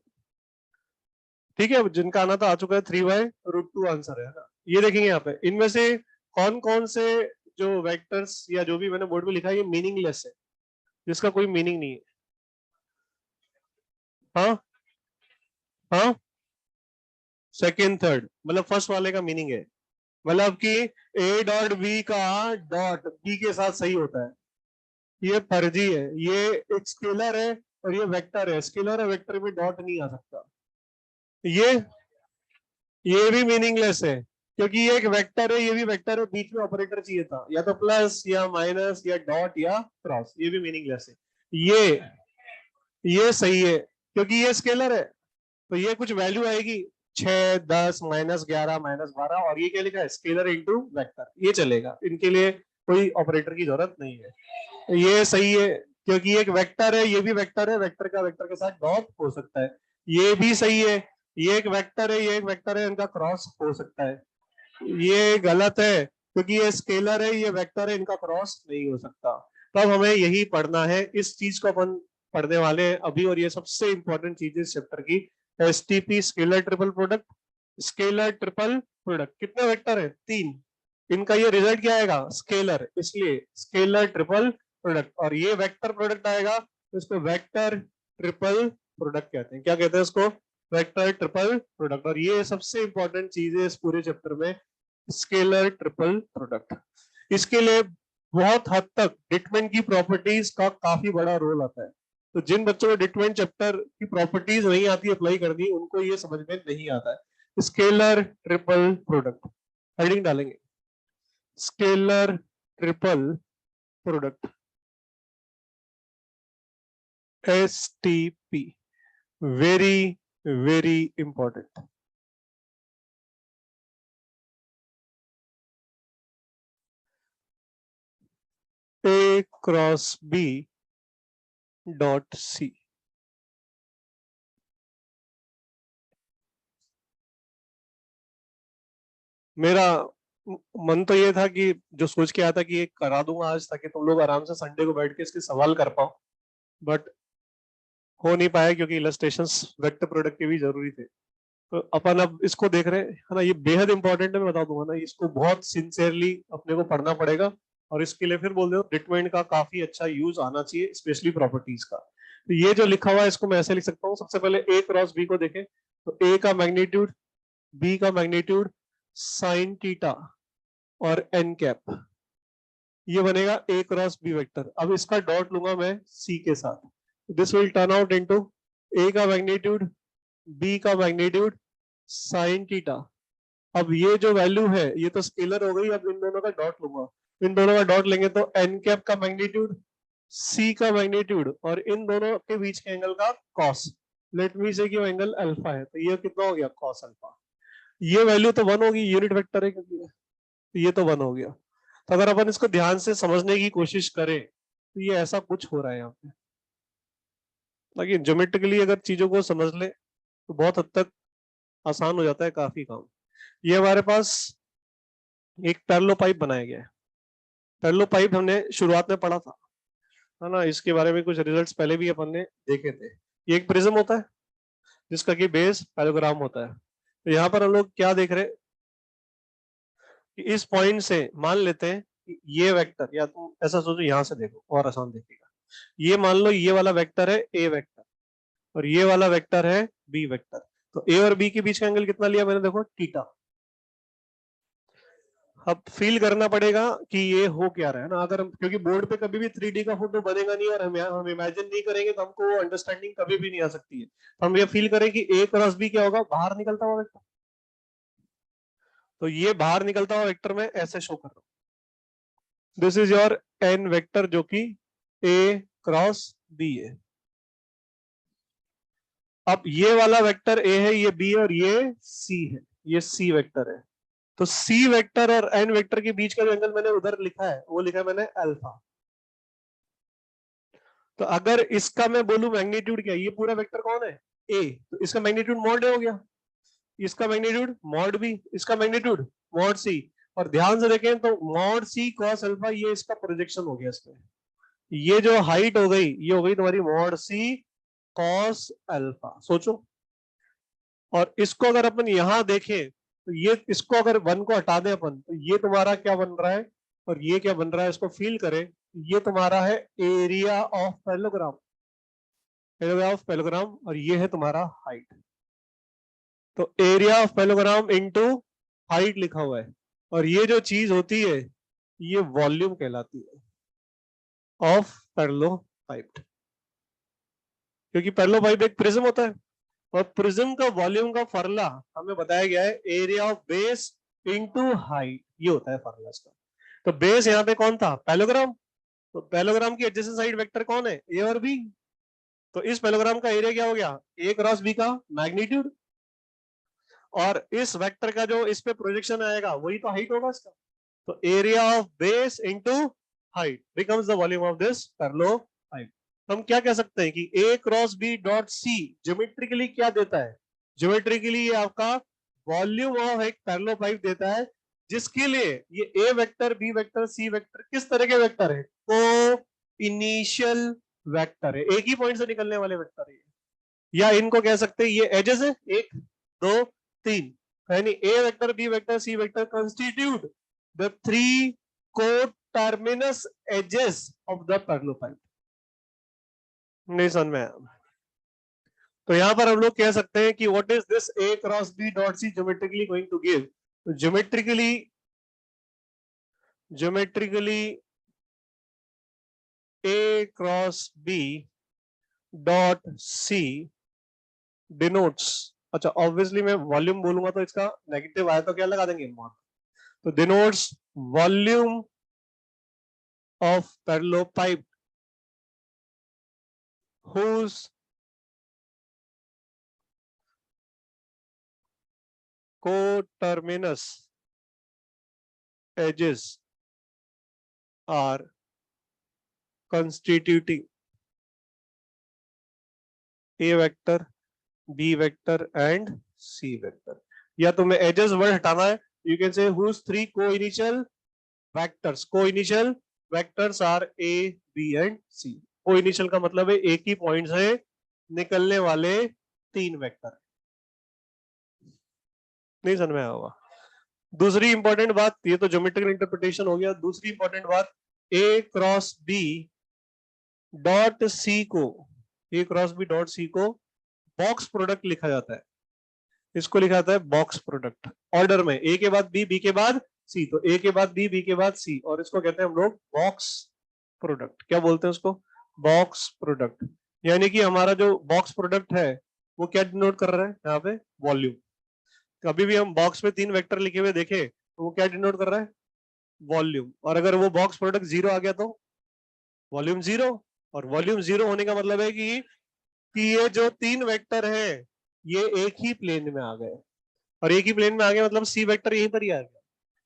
ठीक है, जिनका आना था आ चुका है। 3/√2 आंसर है ना। ये देखेंगे यहाँ पे, इनमें से कौन कौन से जो वेक्टर्स या जो भी मैंने बोर्ड में लिखा है ये मीनिंगलेस है, जिसका कोई मीनिंग नहीं है। हाँ हाँ, सेकेंड थर्ड मतलब फर्स्ट वाले का मीनिंग है, मतलब कि ए डॉट बी का डॉट बी के साथ सही होता है। ये फर्जी है, ये एक स्केलर है और ये वेक्टर है। स्केलर और वेक्टर में डॉट नहीं आ सकता। ये भी मीनिंगलेस है, क्योंकि ये एक वेक्टर है, ये भी वेक्टर है, बीच में ऑपरेटर चाहिए था, या तो प्लस या माइनस या डॉट या क्रॉस। ये भी मीनिंगलेस है। ये सही है क्योंकि ये स्केलर है, तो ये कुछ वैल्यू आएगी 6, 10, -11, -12, और ये क्या लिखा है? Scalar into vector. ये चलेगा, इनके लिए कोई ऑपरेटर की जरूरत नहीं है। ये सही है क्योंकि एक वेक्टर है, ये भी वेक्टर है, वेक्टर का वेक्टर के साथ डॉट हो सकता है। ये भी सही है, ये एक वेक्टर है, ये एक वेक्टर है, इनका क्रॉस हो सकता है। ये गलत है क्योंकि ये स्केलर है, ये वेक्टर है, इनका क्रॉस नहीं हो सकता। तब हमें यही पढ़ना है, इस चीज को अपन पढ़ने वाले हैं अभी, और ये सबसे इंपॉर्टेंट चीज है इस चैप्टर की। STP scalar triple product. Scalar triple product कितने वेक्टर है? 3। इनका ये रिजल्ट क्या आएगा? स्केलर, इसलिए स्केलर ट्रिपल प्रोडक्ट। और ये वेक्टर प्रोडक्ट आएगा तो इसको वेक्टर ट्रिपल प्रोडक्ट कहते हैं। क्या कहते हैं इसको? Vector triple product. और ये सबसे इंपॉर्टेंट चीज है इस पूरे चैप्टर में, स्केलर ट्रिपल प्रोडक्ट। इसके लिए बहुत हद तक डिटरमिनेंट की प्रॉपर्टीज का काफी बड़ा रोल आता है। तो जिन बच्चों को डिटरमिनेंट चैप्टर की प्रॉपर्टीज नहीं आती अप्लाई करनी, उनको ये समझ में नहीं आता है। स्केलर ट्रिपल प्रोडक्ट हेडिंग डालेंगे, scalar triple product, STP, very very important. A cross B dot C। मेरा मन तो ये था कि जो सोच के आया था कि ये करा दूंगा आज, ताकि तुम लोग आराम से संडे को बैठ के इसके सवाल कर पाओ, बट हो नहीं पाया क्योंकि इलस्ट्रेशंस वेक्टर प्रोडक्ट के भी जरूरी थे। तो अपन अब इसको देख रहे हैं, है ना। ये बेहद इंपॉर्टेंट है, मैं बता दूंगा ना, इसको बहुत सिंसियरली अपने को पढ़ना पड़ेगा। और इसके लिए फिर बोल रहे हो डिटरमिनेंट का काफी अच्छा यूज आना चाहिए, स्पेशली प्रॉपर्टीज का। तो ये जो लिखा हुआ है इसको मैं ऐसे लिख सकता हूँ। सबसे पहले ए क्रॉस बी को देखें, तो ए का मैग्नीट्यूड, बी का मैग्नीट्यूड, साइन थीटा और एन कैप, ये बनेगा ए क्रॉस बी वेक्टर। अब इसका डॉट लूंगा मैं सी के साथ, this will turn out into A का मैग्नीट्यूड, बी का मैग्नीट्यूड, साइन थीटा। अब ये जो वैल्यू है ये तो स्केलर हो गई। अब इन दोनों का डॉट लूंगा, इन दोनों का डॉट लेंगे तो एन कैप का मैग्नीट्यूड, सी का मैग्नीट्यूड और इन दोनों के बीच के एंगल का कॉस। लेट मी से कि वो एंगल अल्फा है, तो ये कितना हो गया? Cos alpha. ये वैल्यू तो 1 होगी, यूनिट वेक्टर है क्योंकि ये तो 1 हो गया। तो अगर अपन इसको ध्यान से समझने की कोशिश करें तो ये ऐसा कुछ हो रहा है यहाँ पे। ताकि ज्योमेट्रिकली अगर चीजों को समझ ले तो बहुत हद तक आसान हो जाता है काफी काम। ये हमारे पास एक पैरेलल पाइप बनाया गया है। पैरेलल पाइप हमने शुरुआत में पढ़ा था, है ना। इसके बारे में कुछ रिजल्ट्स पहले भी अपन ने देखे थे। ये एक प्रिज्म होता है जिसका कि बेस पैरेललोग्राम होता है। तो यहाँ पर हम लोग क्या देख रहे हैं कि इस पॉइंट से मान लेते हैं कि ये वेक्टर, या तुम ऐसा सोचो, यहां से देखो और आसान देखेगा। ये मान लो ये वाला वेक्टर है ए वेक्टर और ये वाला वेक्टर है बी वेक्टर। तो ए और बी के बीच का एंगल कितना लिया मैंने? देखो थीटा। अब फील करना पड़ेगा कि ये हो क्या रहा है ना। अगर क्योंकि बोर्ड पे कभी भी 3D का फोटो बनेगा नहीं और हम इमेजिन नहीं करेंगे तो हमको अंडरस्टैंडिंग कभी भी नहीं आ सकती है। तो हम ये फील करें कि ए क्रॉस बी क्या होगा? बाहर निकलता हुआ वेक्टर। तो ये बाहर निकलता हुआ वेक्टर में ऐसे शो कर रहा हूं, this is your N vector जो कि ए क्रॉस बी है। अब ये वाला वेक्टर ए है, ये बी है और ये सी है, ये सी वेक्टर है। तो सी वेक्टर और एन वेक्टर के बीच का जो एंगल मैंने उधर लिखा है वो लिखा है मैंने अल्फा। तो अगर इसका मैं बोलूं मैग्नीट्यूड क्या है, ये पूरा वेक्टर कौन है? ए, तो इसका मैग्नीट्यूड मॉड ए हो गया, इसका मैग्नीट्यूड मॉड बी, इसका मैग्नीट्यूड मॉड सी। और ध्यान से देखें तो मॉड सी कॉस अल्फा ये इसका प्रोजेक्शन हो गया। इसमें ये जो हाइट हो गई ये हो गई तुम्हारी मॉड सी कॉस अल्फा। सोचो, और इसको अगर अपन यहां देखें तो ये, इसको अगर 1 को हटा दें अपन तो ये तुम्हारा क्या बन रहा है और ये क्या बन रहा है, इसको फील करें। ये तुम्हारा है area of parallelogram, area of parallelogram, और ये है तुम्हारा हाइट। तो area of parallelogram into height लिखा हुआ है, और ये जो चीज होती है ये वॉल्यूम कहलाती है ऑफ पैरेललोपाइप। क्योंकि पैरेललोपाइप एक प्रिज्म होता है और प्रिज्म का वॉल्यूम का फॉर्मूला हमें बताया गया है area of base into height, ये होता है फॉर्मूला इसका। तो बेस यहाँ पे कौन था? पैरेललोग्राम। तो पैरेललोग्राम की एडजेसेंट साइड वेक्टर कौन है? ए और बी। तो इस पैरेललोग्राम का एरिया क्या हो गया? ए क्रॉस बी का मैग्नीट्यूड, और इस वेक्टर का जो इस पे प्रोजेक्शन आएगा वही तो हाइट होगा इसका। तो area of base into height becomes the volume of this parallelepiped. हम क्या कह सकते हैं कि A cross B dot C geometrically क्या देता है? ज्योमेट्रिकली ये आपका वॉल्यूम ऑफ एक पैरेललोपाइप देता है, जिसके लिए ये ए vector, B vector, C vector किस तरह के वेक्टर है? को इनिशियल वेक्टर है, एक ही पॉइंट से निकलने वाले वेक्टर है। या इनको कह सकते हैं ये एजेस है, 1 2 3, यानी A vector, B vector, C vector constitute the 3 coterminous edges of the parallelepiped। नहीं समझ में आया? तो यहां पर हम लोग कह सकते हैं कि what is this A cross B dot C geometrically going to give. तो geometrically A cross B dot C denotes, अच्छा ऑब्वियसली मैं वॉल्यूम बोलूंगा तो इसका नेगेटिव आया तो क्या लगा देंगे मॉड, तो denotes volume of parallelepiped whose coterminous edges are constituting a vector, b vector and c vector। या तुम्हें एजेस वर्ड हटाना है, you can say whose three co-initial vectors are a b and c। co-initial का मतलब है एक ही point से निकलने वाले तीन वेक्टर। नहीं समझ में आया होगा। दूसरी इंपॉर्टेंट बात, ये तो ज्योमेट्रिकल इंटरप्रिटेशन हो गया। दूसरी इंपॉर्टेंट बात, ए क्रॉस बी डॉट सी को, ए क्रॉस बी डॉट सी को बॉक्स प्रोडक्ट लिखा जाता है। इसको लिखा जाता है बॉक्स प्रोडक्ट, ऑर्डर में ए के बाद बी के बाद सी, तो ए के बाद बी के बाद सी, और इसको कहते हैं हम लोग बॉक्स प्रोडक्ट। क्या बोलते हैं उसको? Box product. यानी कि हमारा जो बॉक्स प्रोडक्ट है वो क्या डिनोट कर रहा है यहाँ पे? वॉल्यूम। कभी भी हम बॉक्स में तीन वेक्टर लिखे हुए देखे तो वो क्या डिनोट कर रहा है? वॉल्यूम। और अगर वो बॉक्स प्रोडक्ट जीरो आ गया तो वॉल्यूम जीरो। और वॉल्यूम जीरो होने का मतलब है कि ये जो तीन वेक्टर है ये एक ही प्लेन में आ गए, और एक ही प्लेन में आ गए मतलब सी वेक्टर यहीं पर ही आ गया।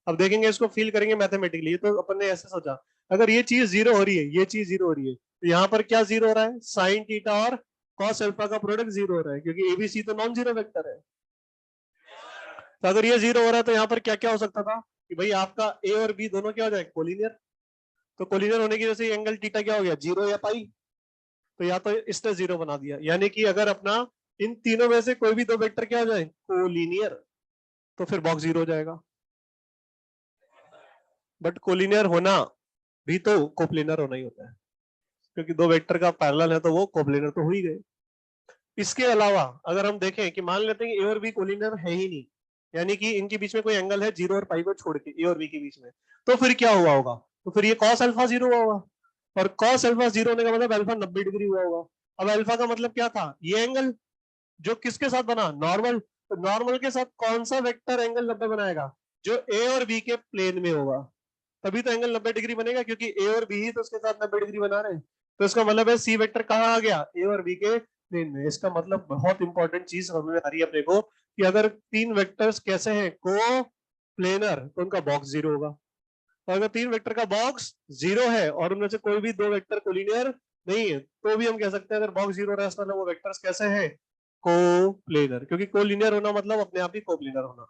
अब देखेंगे, इसको फील करेंगे मैथमेटिकली। ये तो अपन ने ऐसे सोचा, अगर ये चीज जीरो हो रही है, ये चीज जीरो हो रही है, तो यहाँ पर क्या जीरो हो रहा है? साइन थीटा और कॉस अल्फा का प्रोडक्ट जीरो हो रहा है, क्योंकि एबीसी तो नॉन जीरो वेक्टर है। तो अगर ये जीरो हो रहा है तो यहाँ पर क्या क्या हो सकता था कि भाई आपका ए और बी दोनों क्या हो जाए? कोलिनियर। तो कोलिनियर होने की वजह से एंगल थीटा क्या हो गया? जीरो या पाई। तो या तो इसने जीरो बना दिया, यानी कि अगर अपना इन तीनों में से कोई भी दो वेक्टर क्या हो जाए? कोलिनियर, तो फिर बॉक्स जीरो हो जाएगा। बट कोलिनियर होना भी तो कोप्लेनर होना ही होता है, क्योंकि दो वेक्टर का पैरेलल है तो वो कोप्लेनर तो हो ही गए। इसके अलावा अगर हम देखें कि मान लेते हैं ए और बी कोलिनियर है ही नहीं, यानी कि इनके बीच में कोई एंगल है जीरो और पाई को छोड़ के ए और बी के बीच में, तो फिर क्या हुआ होगा? तो फिर ये कॉस अल्फा जीरो हुआ होगा, और कॉस अल्फा जीरो होने का मतलब अल्फा 90 डिग्री हुआ होगा। अब अल्फा का मतलब क्या था? ये एंगल जो किसके साथ बना? नॉर्मल। तो नॉर्मल के साथ कौन सा वेक्टर एंगल 90 बनाएगा? जो ए और बी के प्लेन में होगा, तभी तो एंगल 90 डिग्री बनेगा, क्योंकि ए और बी ही तो उसके साथ 90 डिग्री बना रहे हैं। तो इसका मतलब है सी वेक्टर कहाँ आ गया? ए और बी के प्लेन में। इसका मतलब बहुत इंपॉर्टेंट चीज समझ में आ रही है अपने को कि अगर तीन वेक्टर्स कैसे हैं? को प्लेनर, तो उनका बॉक्स जीरो होगा। तो अगर तीन वेक्टर का बॉक्स जीरो है और उनमें से कोई भी दो वेक्टर कोलिनियर नहीं है, तो भी हम कह सकते हैं अगर बॉक्स जीरो है मतलब वो वेक्टर्स कैसे हैं? को प्लेनर, क्योंकि कोलिनियर होना मतलब अपने आप ही को प्लेनर होना।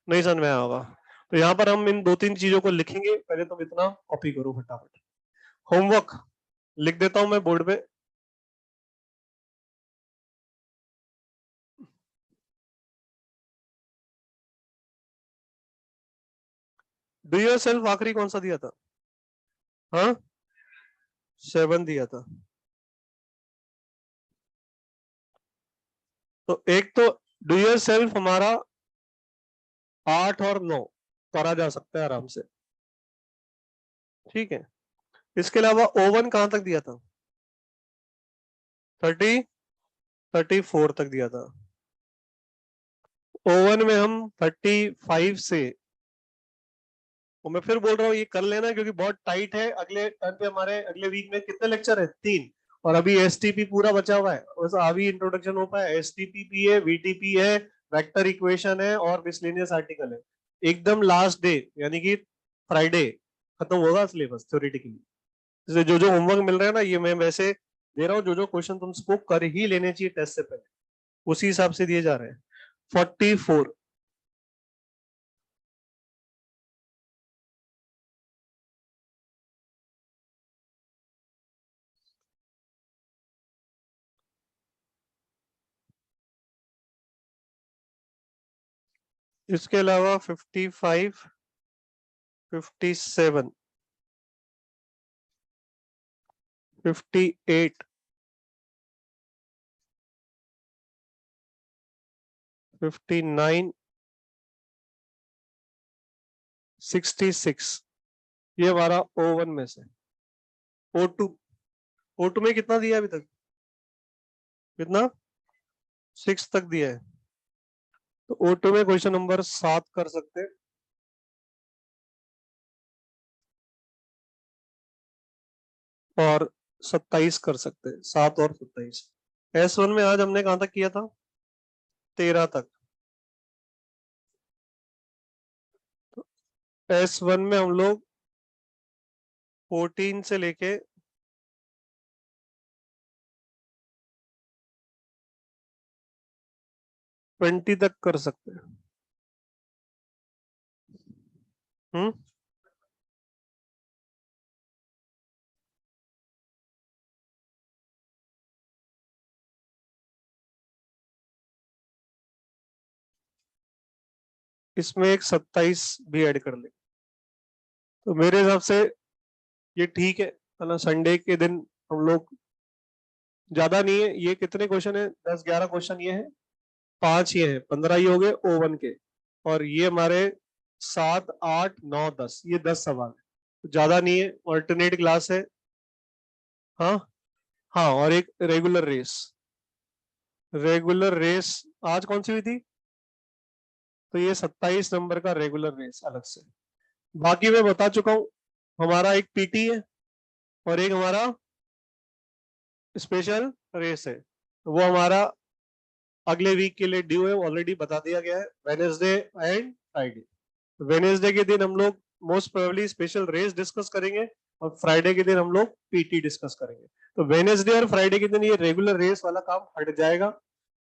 नहीं समझ में आया होगा। तो यहाँ पर हम इन दो तीन चीजों को लिखेंगे, पहले तुम इतना कॉपी करो फटाफट। होमवर्क लिख देता हूं मैं बोर्ड पे। डू योर सेल्फ आखिरी कौन सा दिया था? हाँ, 7 दिया था। तो एक तो डू योर सेल्फ हमारा 8 और 9 करा जा सकता है आराम से, ठीक है। इसके अलावा ओवन कहां तक दिया था? 30, 34 तक दिया था। ओवन में हम 35 से, और मैं फिर बोल रहा हूँ ये कर लेना क्योंकि बहुत टाइट है। अगले टर्न पे हमारे अगले वीक में कितने लेक्चर है? 3। और अभी एसटीपी पूरा बचा हुआ है, वैसे अभी इंट्रोडक्शन हो पाया। एसटीपी भी है, वीटीपी है, वेक्टर इक्वेशन है और मिसलेनियस आर्टिकल है। एकदम लास्ट डे यानी कि फ्राइडे खत्म होगा सिलेबस थ्योरेटिकली। इसलिए जो जो होमवर्क मिल रहा है ना, ये मैं वैसे दे रहा हूँ, जो जो क्वेश्चन तुमको कर ही लेने चाहिए टेस्ट से पहले, उसी हिसाब से दिए जा रहे हैं। 44। इसके अलावा 55, 57, 58, 59 66 ये हमारा O1 में से। O2 में कितना दिया अभी तक? कितना? 6 तक दिया है। तो O2 में क्वेश्चन नंबर 7 कर सकते हैं। और 27 कर सकते हैं, 7 और 27। S1 में आज हमने कहां तक किया था? 13 तक। S1 में हम लोग 14 से लेके 20 तक कर सकते हैं। हम्म। इसमें एक 27 भी ऐड कर ले तो मेरे हिसाब से ये ठीक है ना। संडे के दिन हम लोग, ज्यादा नहीं है ये। कितने क्वेश्चन है? 10-11 क्वेश्चन ये है, 5 ये है, 15 ये हो गए O1 के। और ये हमारे 7 8 9 10, ये 10 सवाल है, तो ज्यादा नहीं है। ऑल्टरनेट क्लास है। हाँ हाँ, और एक रेगुलर रेस। रेगुलर रेस आज कौन सी हुई थी? तो ये 27 नंबर का रेगुलर रेस अलग से। बाकी मैं बता चुका हूं, हमारा एक पीटी है और एक हमारा स्पेशल रेस है। तो वो हमारा अगले वीक के लिए ड्यू है, ऑलरेडी बता दिया गया है, वेनेसडे एंड फ्राइडे। वेनेसडे के दिन हम लोग most probably special race discuss करेंगे और फ्राइडे के दिन हम लोग पीटी डिस्कस करेंगे। तो वेनेसडे और फ्राइडे के दिन ये रेगुलर रेस वाला काम हट जाएगा,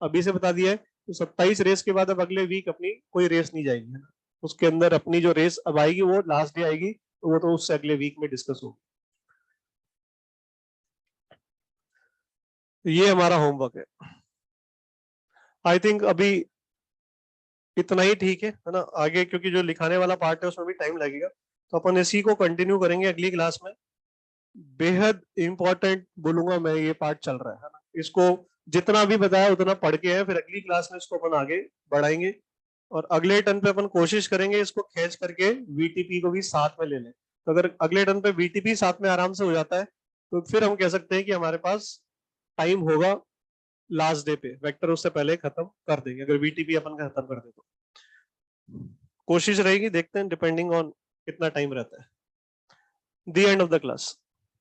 अभी से बता दिया है। तो 27 रेस के बाद अब अगले वीक अपनी कोई रेस नहीं जाएगी, है ना। उसके अंदर अपनी जो रेस अब आएगी वो लास्ट डे आएगी, तो वो तो उससे अगले वीक में डिस्कस होगी। ये हमारा होमवर्क है। आई थिंक अभी इतना ही ठीक है ना। आगे क्योंकि जो लिखाने वाला पार्ट है उसमें भी टाइम लगेगा, तो अपन इसी को कंटिन्यू करेंगे अगली क्लास में। बेहद इंपॉर्टेंट बोलूंगा मैं, ये पार्ट चल रहा है ना। इसको जितना भी बताया उतना पढ़ के है, फिर अगली क्लास में इसको अपन आगे बढ़ाएंगे। और अगले टर्न पे अपन कोशिश करेंगे इसको खींच करके वीटीपी को भी साथ में ले लें। तो अगर अगले टर्न पे वीटीपी साथ में आराम से हो जाता है, तो फिर हम कह सकते हैं कि हमारे पास टाइम होगा लास्ट डे पे, वेक्टर उससे पहले खत्म कर देंगे अगर वीटीपी अपन खत्म कर दे तो। कोशिश रहेगी, देखते हैं डिपेंडिंग ऑन कितना टाइम रहता है। The end of the class.